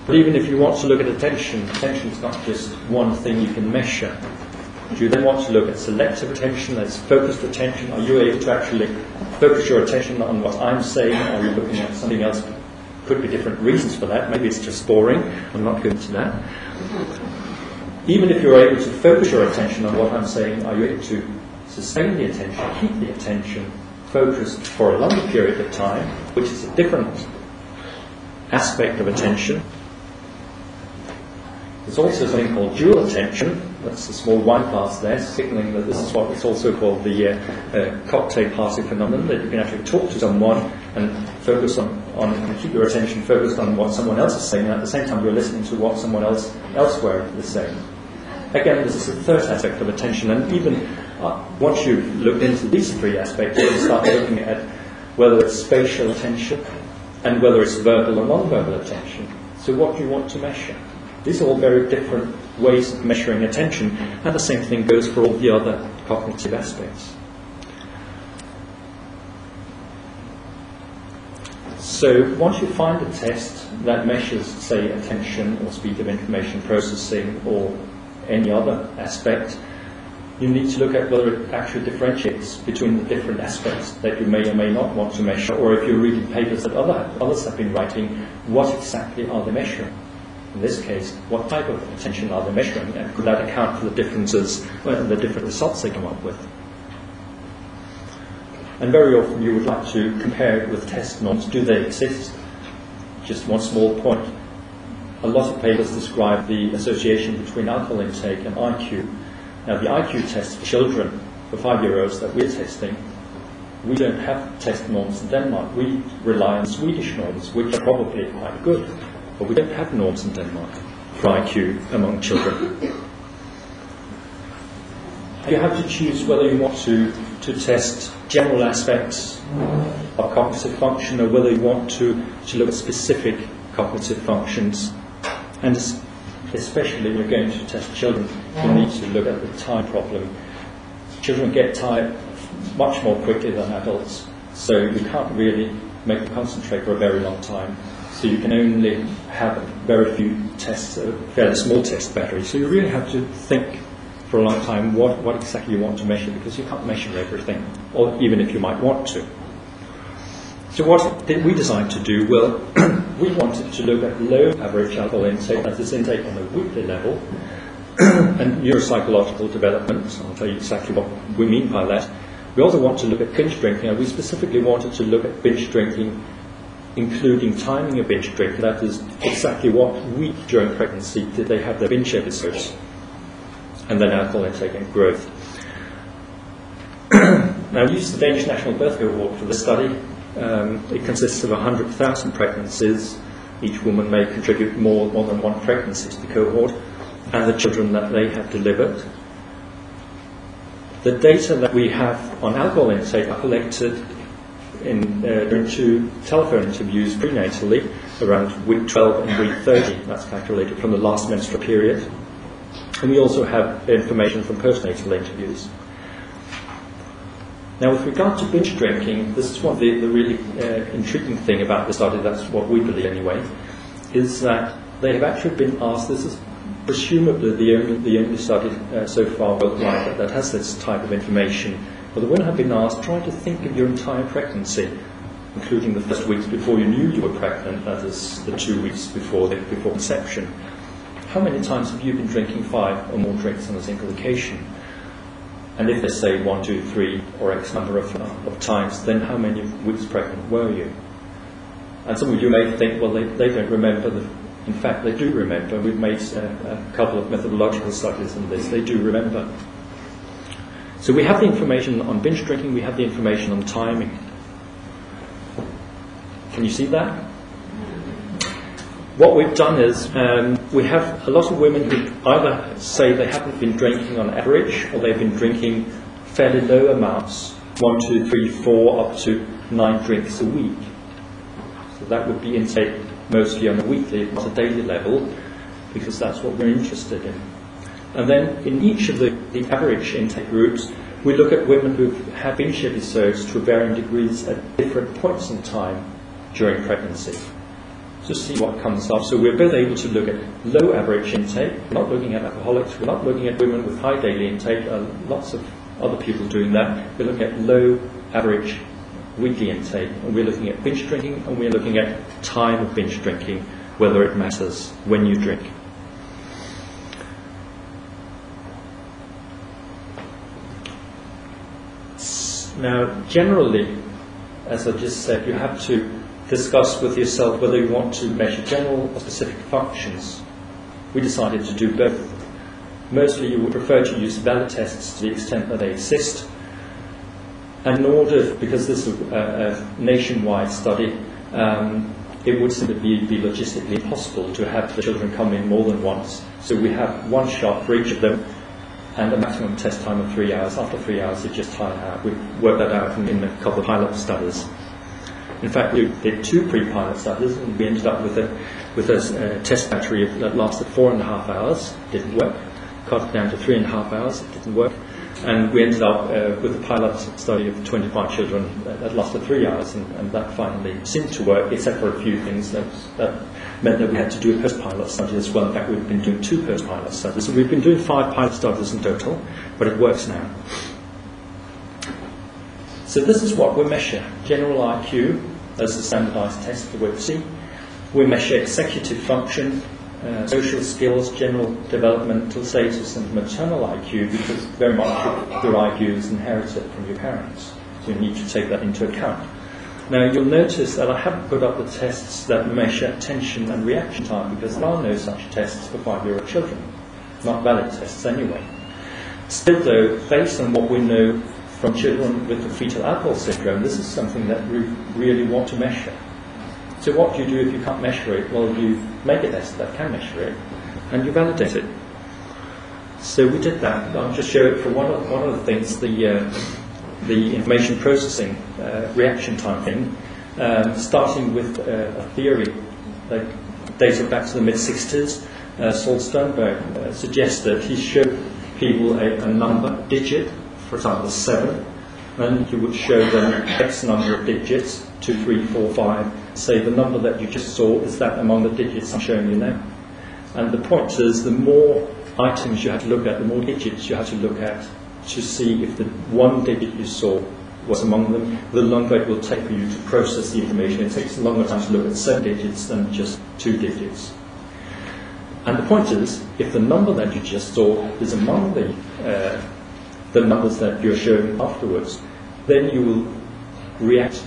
But even if you want to look at attention is not just one thing you can measure. Do you then want to look at selective attention, that's focused attention? Are you able to actually focus your attention on what I'm saying? Are you looking at something else? Could be different reasons for that. Maybe it's just boring. I'm not going to that. Even if you're able to focus your attention on what I'm saying, are you able to sustain the attention, keep the attention focused for a longer period of time, which is a different aspect of attention? There's also something called dual attention. That's the small wine glass there, signaling that this is what is also called the cocktail party phenomenon, that you can actually talk to someone and focus on and keep your attention focused on what someone else is saying, and at the same time you're listening to what someone else elsewhere is saying. Again, this is the third aspect of attention, and even once you've looked into these three aspects, you can start looking at whether it's spatial attention and whether it's verbal or non-verbal attention. So what do you want to measure? These are all very different ways of measuring attention, and the same thing goes for all the other cognitive aspects. So once you find a test that measures, say, attention or speed of information processing or any other aspect, you need to look at whether it actually differentiates between the different aspects that you may or may not want to measure, or if you're reading papers that others have been writing, what exactly are they measuring? In this case, what type of attention are they measuring, and could that account for the differences, the different results they come up with? And very often you would like to compare it with test norms. Do they exist? Just one small point. A lot of papers describe the association between alcohol intake and IQ. Now, the IQ test for children, for 5-year-olds that we're testing, we don't have test norms in Denmark. We rely on Swedish norms, which are probably quite good, but we don't have norms in Denmark for IQ among children. You have to choose whether you want to test general aspects of cognitive function or whether you want to look at specific cognitive functions. And especially when you're going to test children, you need to look at the time problem. Children get tired much more quickly than adults, so you can't really make them concentrate for a very long time. So you can only have very few tests, a fairly small test battery. So you really have to think for a long time what exactly you want to measure, because you can't measure everything, or even if you might want to. So what did we decide to do? Well, we wanted to look at low average alcohol intake, that is intake on a weekly level, and neuropsychological development. I'll tell you exactly what we mean by that. We also want to look at binge drinking, and we specifically wanted to look at binge drinking, including timing of binge drinking. That is exactly what week during pregnancy did they have their binge episodes, and then alcohol intake and growth. Now, we used the Danish National Birth Cohort for this study. It consists of 100,000 pregnancies. Each woman may contribute more than one pregnancy to the cohort, and the children that they have delivered. The data that we have on alcohol intake are collected during 2 telephone interviews prenatally, around week 12 and week 30. That's calculated from the last menstrual period. And we also have information from postnatal interviews. Now, with regard to binge drinking, this is one of the really intriguing thing about the study, that's what we believe anyway, is that they have actually been asked, this is presumably the only study so far worldwide that has this type of information, but the women have been asked, try to think of your entire pregnancy, including the first weeks before you knew you were pregnant, that is the 2 weeks before conception. How many times have you been drinking 5 or more drinks on a single occasion? And if they say 1, 2, 3 or X number of times, then how many weeks pregnant were you? And some of you may think, well, they don't remember. In fact, they do remember. We've made a couple of methodological studies on this. They do remember. So we have the information on binge drinking. We have the information on timing. Can you see that? What we've done is we have a lot of women who either say they haven't been drinking on average, or they've been drinking fairly low amounts, 1, 2, 3, 4, up to 9 drinks a week. So that would be intake mostly on a weekly, not a daily level, because that's what we're interested in. And then in each of the average intake groups, we look at women who've had binge episodes to varying degrees at different points in time during pregnancy, to see what comes up. So we're both able to look at low average intake. We're not looking at alcoholics. We're not looking at women with high daily intake. Lots of other people doing that. We're looking at low average weekly intake. And we're looking at binge drinking, and we're looking at time of binge drinking, whether it matters when you drink. Now, generally, as I just said, you have to discuss with yourself whether you want to measure general or specific functions. We decided to do both. Mostly you would prefer to use valid tests to the extent that they exist. And in order, because this is a nationwide study, it would simply be logistically impossible to have the children come in more than once. So we have one shot for each of them, and a maximum test time of 3 hours. After 3 hours, it just tired out. We've worked that out in a couple of pilot studies. In fact, we did 2 pre-pilot studies, and we ended up with a test battery that lasted 4.5 hours. Didn't work. Cut it down to 3.5 hours. It didn't work. And we ended up with a pilot study of 25 children that lasted 3 hours, and that finally seemed to work, except for a few things that meant that we had to do a post-pilot study as well. In fact, we've been doing 2 post-pilot studies. So we've been doing 5 pilot studies in total, but it works now. So this is what we measure. General IQ as the standardized test for WIPC. We measure executive function, social skills, general developmental status, and maternal IQ, because very much your IQ is inherited from your parents. So you need to take that into account. Now you'll notice that I haven't put up the tests that measure attention and reaction time, because there are no such tests for 5-year-old children. Not valid tests anyway. Still though, based on what we know from children with the fetal alcohol syndrome, this is something that we really want to measure. So what do you do if you can't measure it? Well, you make a test that can measure it, and you validate it. So we did that. I'll just show it for one of the things, the information processing reaction time thing, starting with a theory that dated back to the mid-60s. Saul Sternberg suggested he showed people a number, digit, for example 7, and you would show them X number of digits, 2, 3, 4, 5, say the number that you just saw, is that among the digits I'm showing you now? And the point is, the more items you had to look at, the more digits you had to look at to see if the one digit you saw was among them, the longer it will take for you to process the information. It takes a longer time to look at 7 digits than just 2 digits. And the point is, if the number that you just saw is among the numbers that you're showing afterwards, then you will react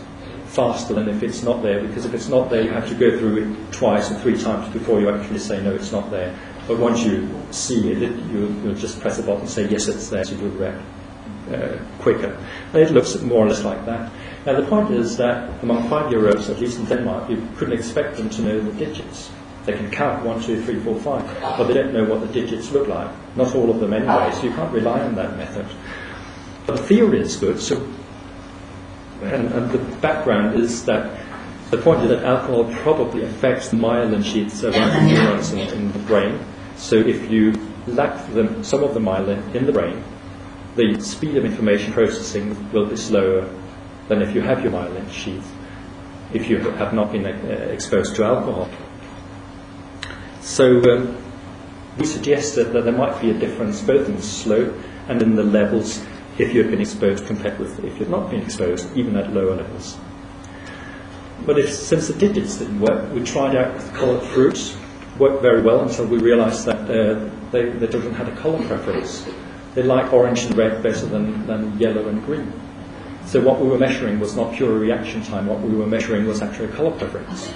faster than if it's not there, because if it's not there, you have to go through it twice or 3 times before you actually say, no, it's not there. But once you see it, you'll just press a button and say, yes, it's there, so you'll react quicker. And it looks more or less like that. Now, the point is that among 5-year-olds, at least in Denmark, you couldn't expect them to know the digits. They can count 1, 2, 3, 4, 5, but they don't know what the digits look like. Not all of them anyway, so you can't rely on that method. But the theory is good, so, and the background is that the point is that alcohol probably affects the myelin sheaths around the neurons in the brain. So if you lack some of the myelin in the brain, the speed of information processing will be slower than if you have your myelin sheath, if you have not been exposed to alcohol. So we suggested that there might be a difference both in the slope and in the levels if you had been exposed compared with if you had not been exposed, even at lower levels. But since the digits didn't work, we tried out with coloured fruits. Worked very well until we realised that the children had a colour preference. They like orange and red better than yellow and green. So what we were measuring was not pure reaction time. What we were measuring was actually colour preference.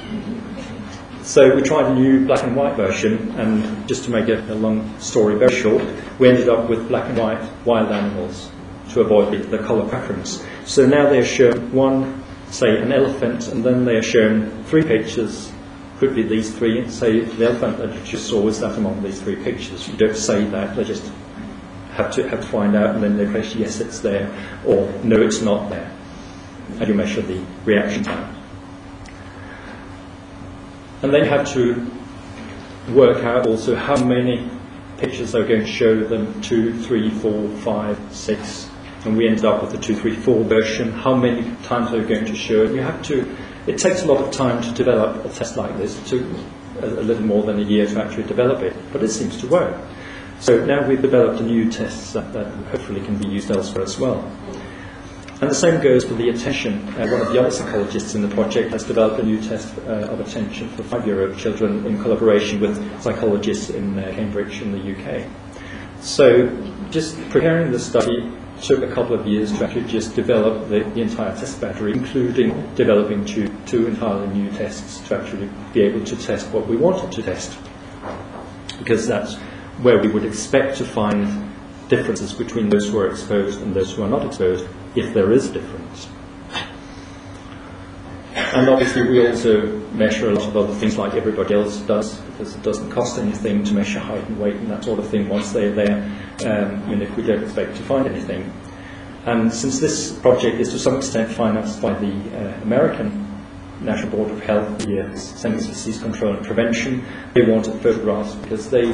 So we tried a new black and white version, and just to make a long story very short, we ended up with black and white wild animals to avoid the colour preference. So now they're shown one, say an elephant, and then they are shown 3 pictures, could be these 3, say the elephant that you just saw, is that among these 3 pictures? You don't say that, they just have to find out, and then they press yes, it's there, or no, it's not there. And you measure the reaction time. And then you have to work out also how many pictures are going to show them, 2, 3, 4, 5, 6, and we ended up with the 2, 3, 4 version. How many times are you going to show it? You have to. It takes a lot of time to develop a test like this. It took a little more than a year to actually develop it, but it seems to work. So now we've developed a new test that hopefully can be used elsewhere as well. And the same goes for the attention. One of the other psychologists in the project has developed a new test of attention for 5-year-old children in collaboration with psychologists in Cambridge in the UK. So just preparing the study took a couple of years to actually just develop the entire test battery, including developing two entirely new tests to actually be able to test what we wanted to test. Because that's where we would expect to find differences between those who are exposed and those who are not exposed, if there is a difference. And obviously we also measure a lot of other things like everybody else does, because it doesn't cost anything to measure height and weight and that sort of thing once they're there, even if we don't expect to find anything. And since this project is to some extent financed by the American National Board of Health, the Centers for Disease Control and Prevention, they wanted photographs because they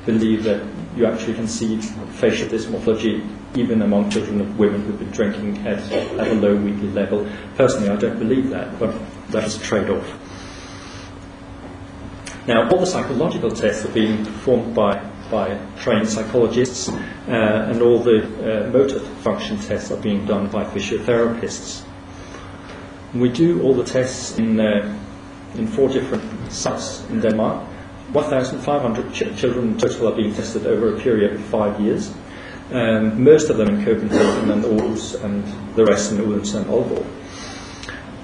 believe that you actually can see facial dysmorphology even among children of women who've been drinking at a low weekly level. Personally, I don't believe that, but that's a trade-off. Now, all the psychological tests are being performed by trained psychologists, and all the motor function tests are being done by physiotherapists. We do all the tests in 4 different sites in Denmark. 1,500 children in total are being tested over a period of 5 years. Most of them in Copenhagen and Aarhus, and the rest in Odense and Aalborg.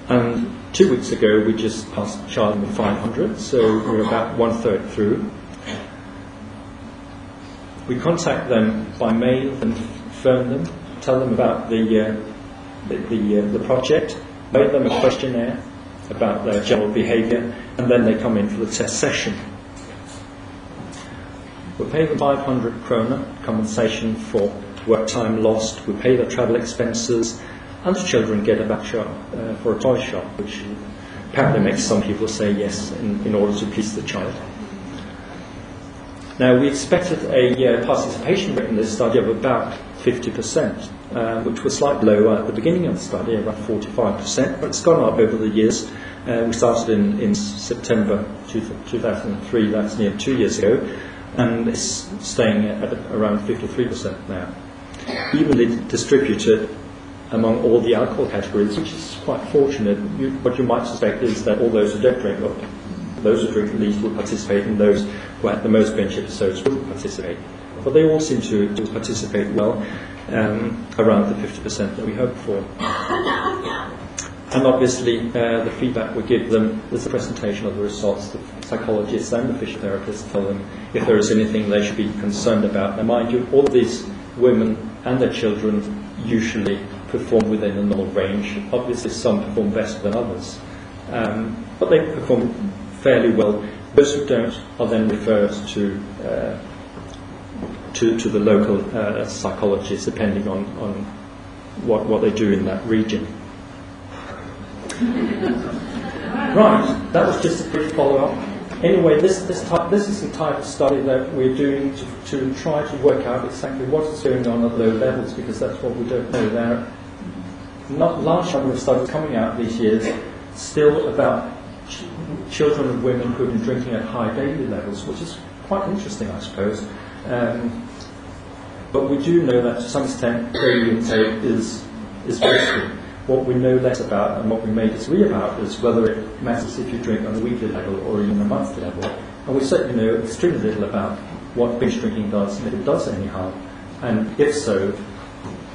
And 2 weeks ago we just passed Charlton with 500, so we're about 1/3 through. We contact them by mail and phone them, tell them about the project, make them a questionnaire about their general behaviour, and then they come in for the test session. We pay them 500 kroner compensation for work time lost. We pay their travel expenses, and the children get a voucher for a toy shop, which apparently makes some people say yes in order to please the child. Now, we expected a participation rate in this study of about 50%, which was slightly lower at the beginning of the study, around 45%, but it's gone up over the years. We started in September 2003, that's near 2 years ago, and it's staying at around 53% now. Evenly distributed among all the alcohol categories, which is quite fortunate. What you might suspect is that all those who don't drink, or those who drink the least, will participate, and those who had the most binge episodes wouldn't participate. But they all seem to participate well, around the 50% that we hoped for. And obviously, the feedback we give them is the presentation of the results. The psychologists and the physiotherapists tell them if there is anything they should be concerned about. Now, mind you, all these women and their children usually perform within a normal range. Obviously, some perform better than others, but they perform fairly well. Those who don't are then referred to the local psychologists, depending on what they do in that region. Right, that was just a brief follow-up. Anyway, this is the type of study that we're doing to try to work out exactly what is going on at low levels, because that's what we don't know. There are not large number of studies coming out these years still about children and women who have been drinking at high daily levels, which is quite interesting, I suppose. But we do know that to some extent daily intake is risky. What we know less about, and what we may disagree about, is whether it matters if you drink on a weekly level or even a monthly level. And we certainly know extremely little about what binge drinking does, and if it does any harm, and if so,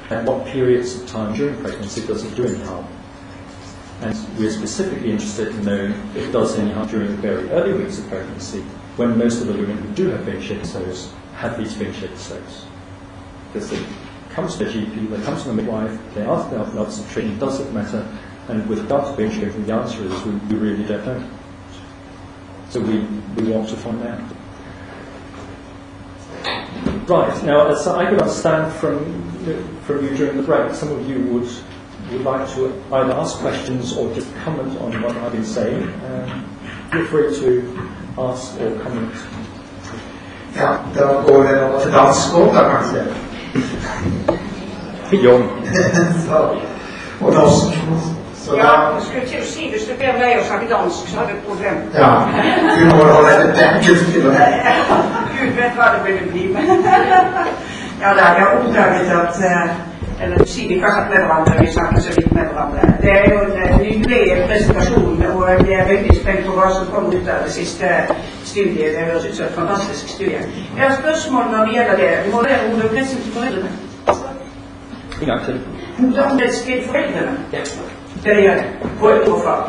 at what periods of time during pregnancy does it do any harm. And we're specifically interested in knowing if it does any harm during the very early weeks of pregnancy, when most of the women who do have binge episodes have these binge episodes. Because they come to the GP, they come to the midwife, they ask the obstetrician, does it matter? And with regard to binge drinking, the answer is we really don't know. So we want to find out. Right, now as I could understand from you during the break, some of you would like to either ask questions or just comment on what I've been saying. Feel free to ask or comment. Ja, da går det over til dansk også, da kanskje. Ja. Og norsk. Så ja, jeg skulle til å si, hvis du ber meg å snakke dansk, så har du et problem. Ja, du må holde det enkelt til det. Gud vet hva det ville bli med. Ja, da, jeg har oppdaget at, eller du sier vi ikke har sagt med hverandre, vi snakker så vidt med hverandre. Det er jo en nydelig presentasjon, og jeg er veldig spent på hva som kommer ut av det siste studiet. Det høres ut som et fantastisk studie. Jeg har spørsmål når det gjelder det. Må det hovedpressen til foreldrene? En gang til. Hovedpressen til foreldrene? Ja. Det gjør det. På et ordfag?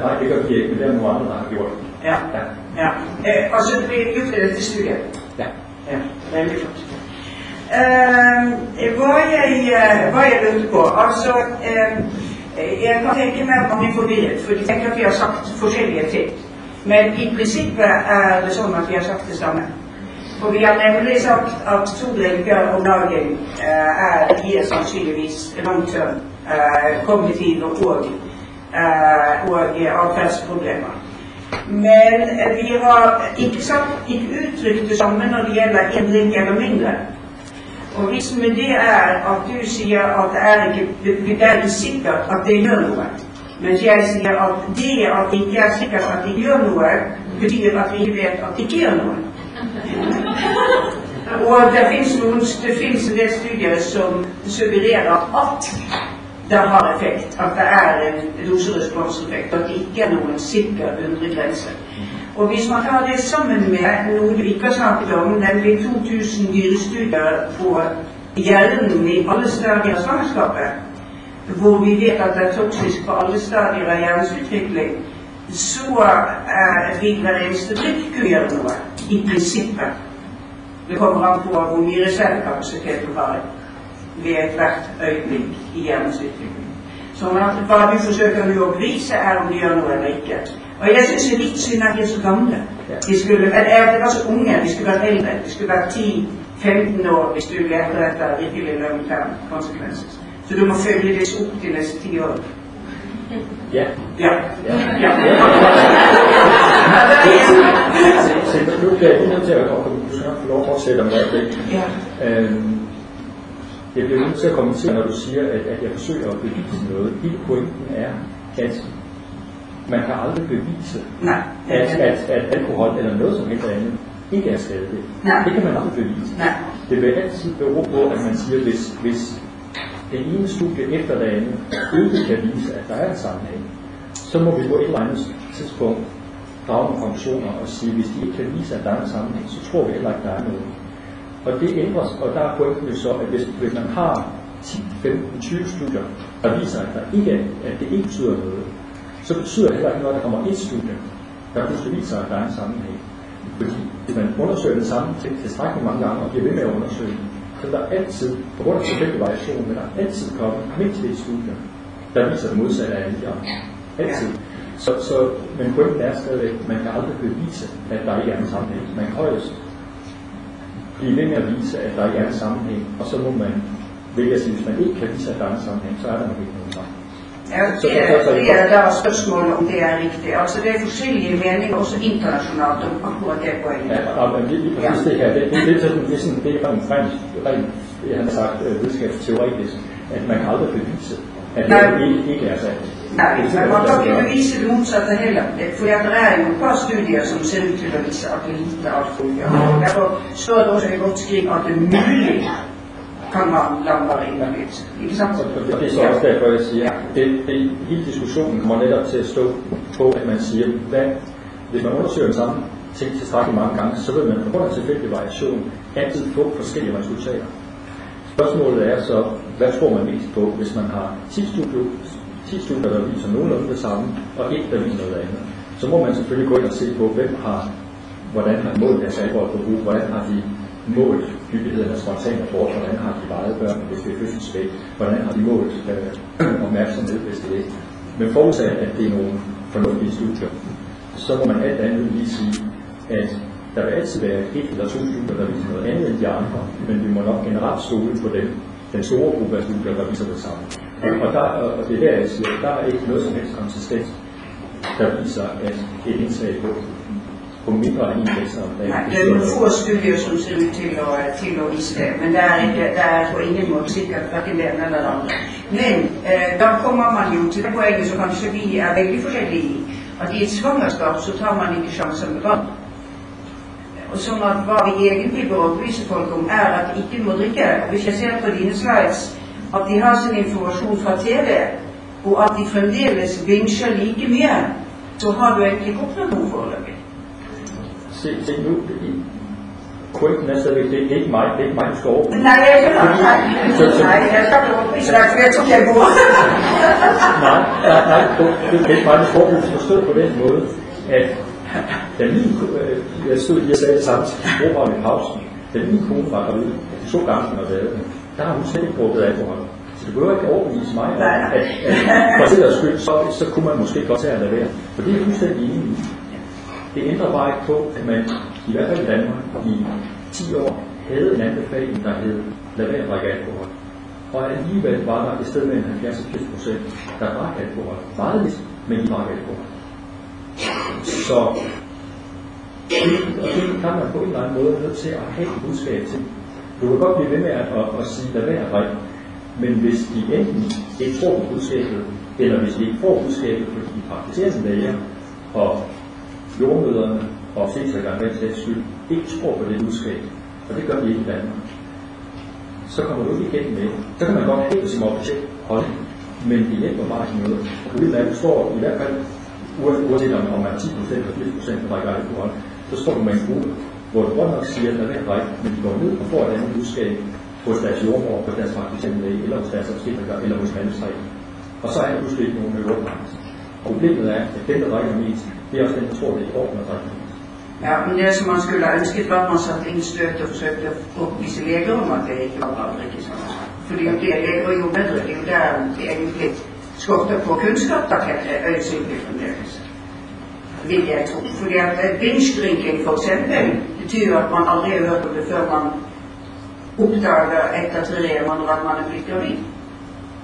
Nei, det kan vi ikke, men det er noe annet der vi gjør. Ja. Ja. Altså, det blir gjort i dette studiet? Ja. Ja, veldig flott. Hva jeg lurte på, altså jeg kan tenke meg at man blir forvirret, for jeg tenker at vi har sagt forskjellige ting, men i prinsippet er det sånn at vi har sagt det samme. For vi har nemlig sagt at 2 drinker om dagen gir sannsynligvis long-term kognitive og atferdsproblemer. Men vi har ikke uttrykt det samme når det gjelder 1 drink eller mindre. Og hvis med det er, at du siger, at det er ikke sikkert, at det gjør noe. Men jeg sier at det ikke er sikkert at det gjør noe, betyr at vi ikke vet at det ikke gjør noe. Og det finnes en del studier som suggererer at det har effekt, at det er en doseresponseffekt, at det ikke er noen sikker undre grense. Og hvis man tar det sammen med noe du ikke har snakket om, nemlig 2000 dyrestudier på hjernen i alle stadier av svangerskapet, hvor vi vet at det er toksisk på alle stadier av hjernens utvikling, så vil hver eneste drikk kunne gjøre noe, i prinsippet. Det kommer an på hvor mye reservekapasitet du har ved hvert øyeblikk i hjernens utvikling. Så hva du forsøker nå å bevise er om de gjør noe eller ikke. Og jeg synes det er litt synd at de er så gamle. De var så unge, de skulle vært eldre. De skulle vært 10-15 år hvis du leter etter virkelig long-term konsekvenser. Så du må følge det opp til neste 10 år. Ja. Ja. Så nu bliver jeg nødt til at få lov at fortsætte om det. Jeg bliver nødt til at kommentere, når du siger, at jeg forsøger at bevise noget. Hele pointen er, at man kan aldrig bevise, at alkohol eller noget som helst andet ikke er skadeligt. Det kan man aldrig bevise. Det vil altid bero på, at man siger, hvis det ene studie efter det andet ikke kan vise, at der er en sammenhæng, så må vi på et eller andet tidspunkt drage nogle konklusioner og sige, hvis de ikke kan vise, at der er en sammenhæng, så tror vi heller ikke, der er noget. Og det ændres, og der er pointen jo så, at hvis man har 10, 15, 20 studier, der viser, at det ikke betyder noget, så betyder det heller ikke noget, at der kommer et studie, der pludselig viser, at der er en sammenhæng. Fordi hvis man undersøger den samme ting tilstrækkeligt mange gange og bliver ved med at undersøge den, så der altid, på grund af tilfældig variation, men der altid kommer mindst et studie, der viser det modsatte af alle de andre. Altid. Men pointen er stadigvæk, at man kan aldrig bevise, at der ikke er en sammenhæng. Man kan højst blive ved med at vise, at der ikke er en sammenhæng, og så må man vælge at sige, hvis man ikke kan vise, at der er en sammenhæng, så er der nok ikke nogen sammenhæng. Der er spørgsmål om det er rigtigt. Altså det er forskellige meninger, også internationalt, om akkurat det poenget. Lige præcis det her. Det er rent fransk, jeg har sagt videnskabsteoretisk, at man kan aldrig bevise, at det ikke er sandt. Nej, man kan ikke bevise det modsatte heller. For der er jo et par studier, som ser ud til at vise, at det er lite alt fungerer. Derfor står det også i godt skrive, at det er muligt kan man lande invalid. Ikke sant? Og det er så også derfor, jeg siger, hele diskussionen kommer netop til at stå på, at man siger, hvis man undersøger den samme ting tilstrækkeligt mange gange, så vil man på grund af tilfældig variation altid få forskellige resultater. Spørgsmålet er så, hvad tror man mest på, hvis man har 10 studier, der viser nogenlunde det samme, og et, der viser noget andet. Så må man selvfølgelig gå ind og se på, hvordan har de målt deres alkoholforbrug, hvordan har de målt hyppigheden af spontan abort, hvordan har de vejet børn, hvis det er fødselsvægt, hvordan har de målt opmærksomhed, hvis det er ikke. Men forudsat, at det er nogle fornuftige studier, så må man alt andet lige sige, at der vil altid være et eller to studier, der viser noget andet end de andre, men vi må nok generelt stole på den store gruppe af studier, der viser det samme. Og det er der, jeg siger, at der er ikke noget som helst konsistens, der viser, at et indslag på mindre end en læser. Nej, det er nogle få studier, som ser ud til at vise det, men der er på ingen måde sikkert, at det er eller andet. Men der kommer man jo til det poenget, som kanskje vi er veldig forskellige i, at i et svangerskab så tager man ikke chansen med godt. Og sånn at hva vi egentlig bør opplyse folk om er at de ikke må drikke. Og hvis jeg ser på dine slides, at de har sin informasjon fra TV, og at de fremdeles vinsjer like mye, så har du egentlig ikke oppnådd noe foreløpig. Se nu, pointen er stadigvæk, det er ikke mig, du skal overbevise. Nej, jeg skal nok. Nej, jeg skal ikke overbevise dig, for jeg tror, jeg går. Nej, det er ikke mig, du skal overbevise, forstået på den måde, at da jeg stod lige og sagde det samme til sprogbarn i pausen, da min kone var derude, 2 gange hun har været, der har hun slet ikke brugt alkohol. Så det behøver ikke overbevise mig, at for sikkerheds skyld, så kunne man måske godt tage at lade være. For det er fuldstændig enig i. Det ændrer bare ikke på, at man i hvert fald i Danmark i 10 år havde en anbefaling, der hed lad være at drikke alkohol. Og alligevel var der et sted med 70-80%, der drak alkohol. Meget lidt, men de drak alkohol. Så og det kan man på en eller anden måde nødt til at have et budskab til. Du kan godt blive ved med at sige, lad være at drikke, men hvis de enten ikke tror på budskabet, eller hvis de ikke får budskabet, fordi de praktiserende læger og jordmøderne og obsteterne med til skyld ikke tror på det budskab, og det gør de ikke i Danmark, så kommer du ikke igennem med det. Så kan man godt hæve sin officielle holdning, men det hjælper bare ikke noget. Problemet er, at du står i hvert fald, uanset om man er 10% eller 80% der drikker alkohol, så står du med en gruppe, hvor du godt nok siger, at der er drikke, men de går ned og får et andet budskab hos deres jordmor, på deres praktiserende læge, eller hos deres obstetriker, eller hos alle tre. Og så er der pludselig ikke nogen øvrigt. Problemet er, at den, der drikker mest, det er også den, der tror, det er i orden at drikke mest. Ja, men det som man skulle ønske, var, at man satte ind støtte og forsøgte at opvise læger om, at det ikke var bra at drikke sådan. Fordi det er læger jo bedre, det er jo der, det er egentlig skorter på kunskap, der kan øjensynligt fremlægges. Vil jeg tro. Fordi at binge-drinking for eksempel betyder, at man aldrig har hørt om det, før man opdager efter 3 måneder, at man er blevet gravid.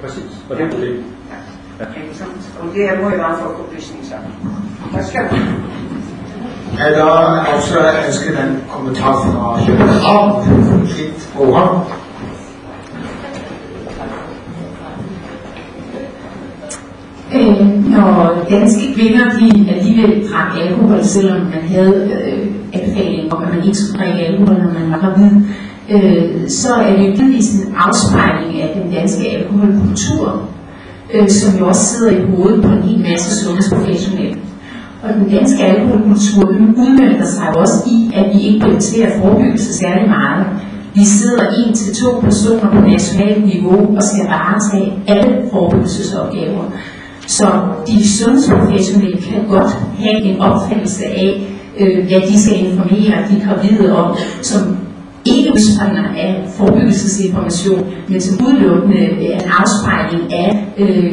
Præcis, og det er det. Ja, ikke sant? Og det må jo være en folkeoplysning sammen. Tak skal du. Er der også ønsket en kommentar fra København? Frit over. Når danske kvinder de alligevel drak alkohol, selvom man havde anbefaling om, at man ikke skulle drikke alkohol, når man var gravid, så er det jo givetvis en afspejling af den danske alkoholkultur, som jo også sidder i hovedet på en hel masse sundhedsprofessionelle. Og den danske alkoholkultur udmønter sig også i, at vi ikke prioriterer forebyggelse særlig meget. Vi sidder 1 til 2 personer på nationalt niveau og skal varetage alle forebyggelsesopgaver. Så de sundhedsprofessionelle kan godt have en opfattelse af, hvad de skal informere de gravide om, som ikke udspringer af forebyggelsesinformation, men som udelukkende er en afspejling af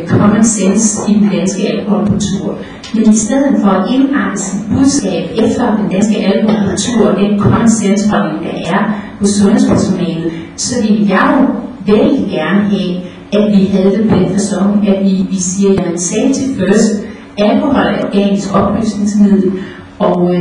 common sense i den danske alkoholkultur. Men i stedet for at indrette sit budskab efter den danske alkoholkultur og den common sense holdning, der er hos sundhedspersonalet, så vil jeg jo vældig gerne have, at vi havde det på den fasong, at vi siger, jamen safety first, alkohol er organisk opløsningsmiddel, og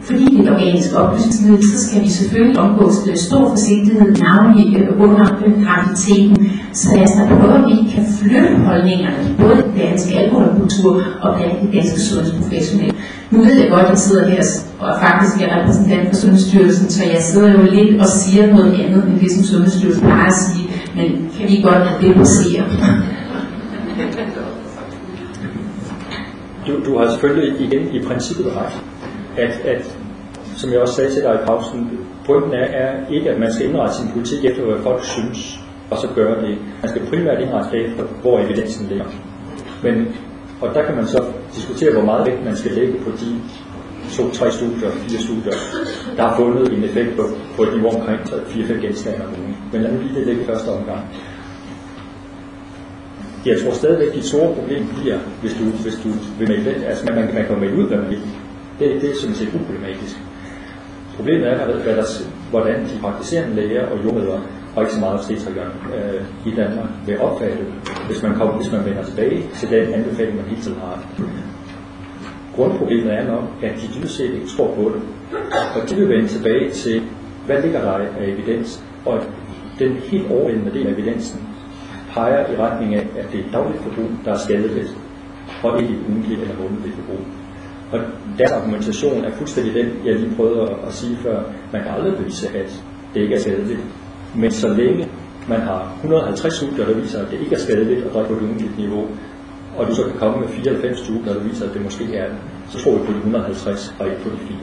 fordi det er et organisk opløsningsmiddel, så skal vi selvfølgelig omgås stor forsigtighed, navnlig under graviditeten. Så lad os da prøve, at vi kan flytte holdningerne, både den danske alkoholkultur og blandt den danske sundhedsprofessionelle. Nu ved jeg godt, at jeg sidder her og faktisk er repræsentant for Sundhedsstyrelsen, så jeg sidder jo lidt og siger noget andet, end det som Sundhedsstyrelsen plejer at sige, men kan vi godt lade det passere? Du har selvfølgelig igen i princippet ret, at som jeg også sagde til dig i pausen, pointen er ikke, at man skal indrette sin politik efter, hvad folk synes, og så gøre det. Man skal primært indrette det efter, hvor evidensen ligger. Og der kan man så diskutere, hvor meget vægt man skal lægge på de 2-3 studier, 4 studier, der har fundet en effekt på et niveau omkring 4-5 genstande om ugen. Men lad nu lige det ligge i første omgang. Jeg tror stadigvæk, at de store problem bliver, hvis du vil melde det. Altså, man kan melde ud, hvad man vil. Det er sådan set uproblematisk. Problemet er, hvordan de praktiserende læger og jordmødre, og ikke så meget obstetrikere i Danmark, vil opfatte, hvis man vender tilbage til den anbefaling, man hele tiden har. Grundproblemet er nok, at de dybest set ikke tror på det. Og de vil vende tilbage til, hvad ligger der af evidens, og den helt overvældende del af evidensen peger i retning af, at det er et dagligt forbrug, der er skadeligt, og ikke et ugentligt eller månedligt forbrug. Og deres argumentation er fuldstændig den, jeg lige prøvede at sige før. Man kan aldrig bevise, at det ikke er skadeligt. Men så længe man har 150 studier, der viser, at det ikke er skadeligt at drikke på et ugentligt niveau, og du så kan komme med 4 eller 5 studier, der viser, at det måske er det, så tror vi på de 150 og ikke på de 4.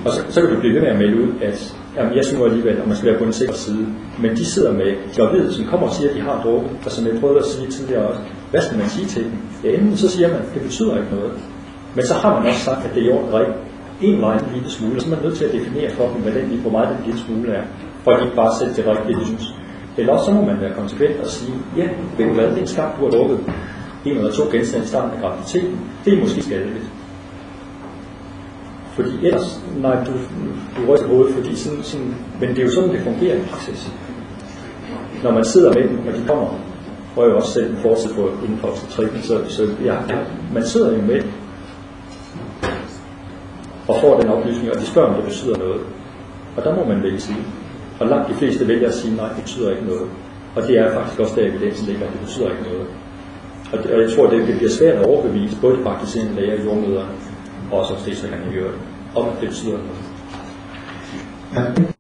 Og så kan du blive ved med at melde ud, at jeg synes alligevel, at man skal være på en sikker side. Men de sidder med gravide, som kommer og siger, at de har drukket, og som jeg prøvede at sige tidligere også, hvad skal man sige til dem? Ja, enten så siger man, at det betyder ikke noget. Men så har man også sagt, at det er i orden at drikke en vej en lille smule, og så er man nødt til at definere for dem, hvor meget den lille smule er, for at de ikke bare selv til at drikke det, de synes. Eller også så må man være konsekvent og sige, ja, ved du hvad, det er en skam, du har drukket 1 eller 2 genstande i starten af graviditeten, det er måske skadeligt. Fordi ellers, nej, du ryster hovedet, fordi sådan, men det er jo sådan, det fungerer i praksis. Når man sidder med dem, og de kommer, og jeg også selv en forsæt på inden for obstetrikken, så ja, man sidder jo med og får den oplysning, og de spørger, om det betyder noget. Og der må man vælge side. Og langt de fleste vælger at sige, nej, det betyder ikke noget. Og det er faktisk også der evidensen ligger, at det betyder ikke noget. Og jeg tror, det bliver svært at overbevise både de praktiserende læger, jordmødre og også obstetrikerne i øvrigt, om at det betyder noget. Ja.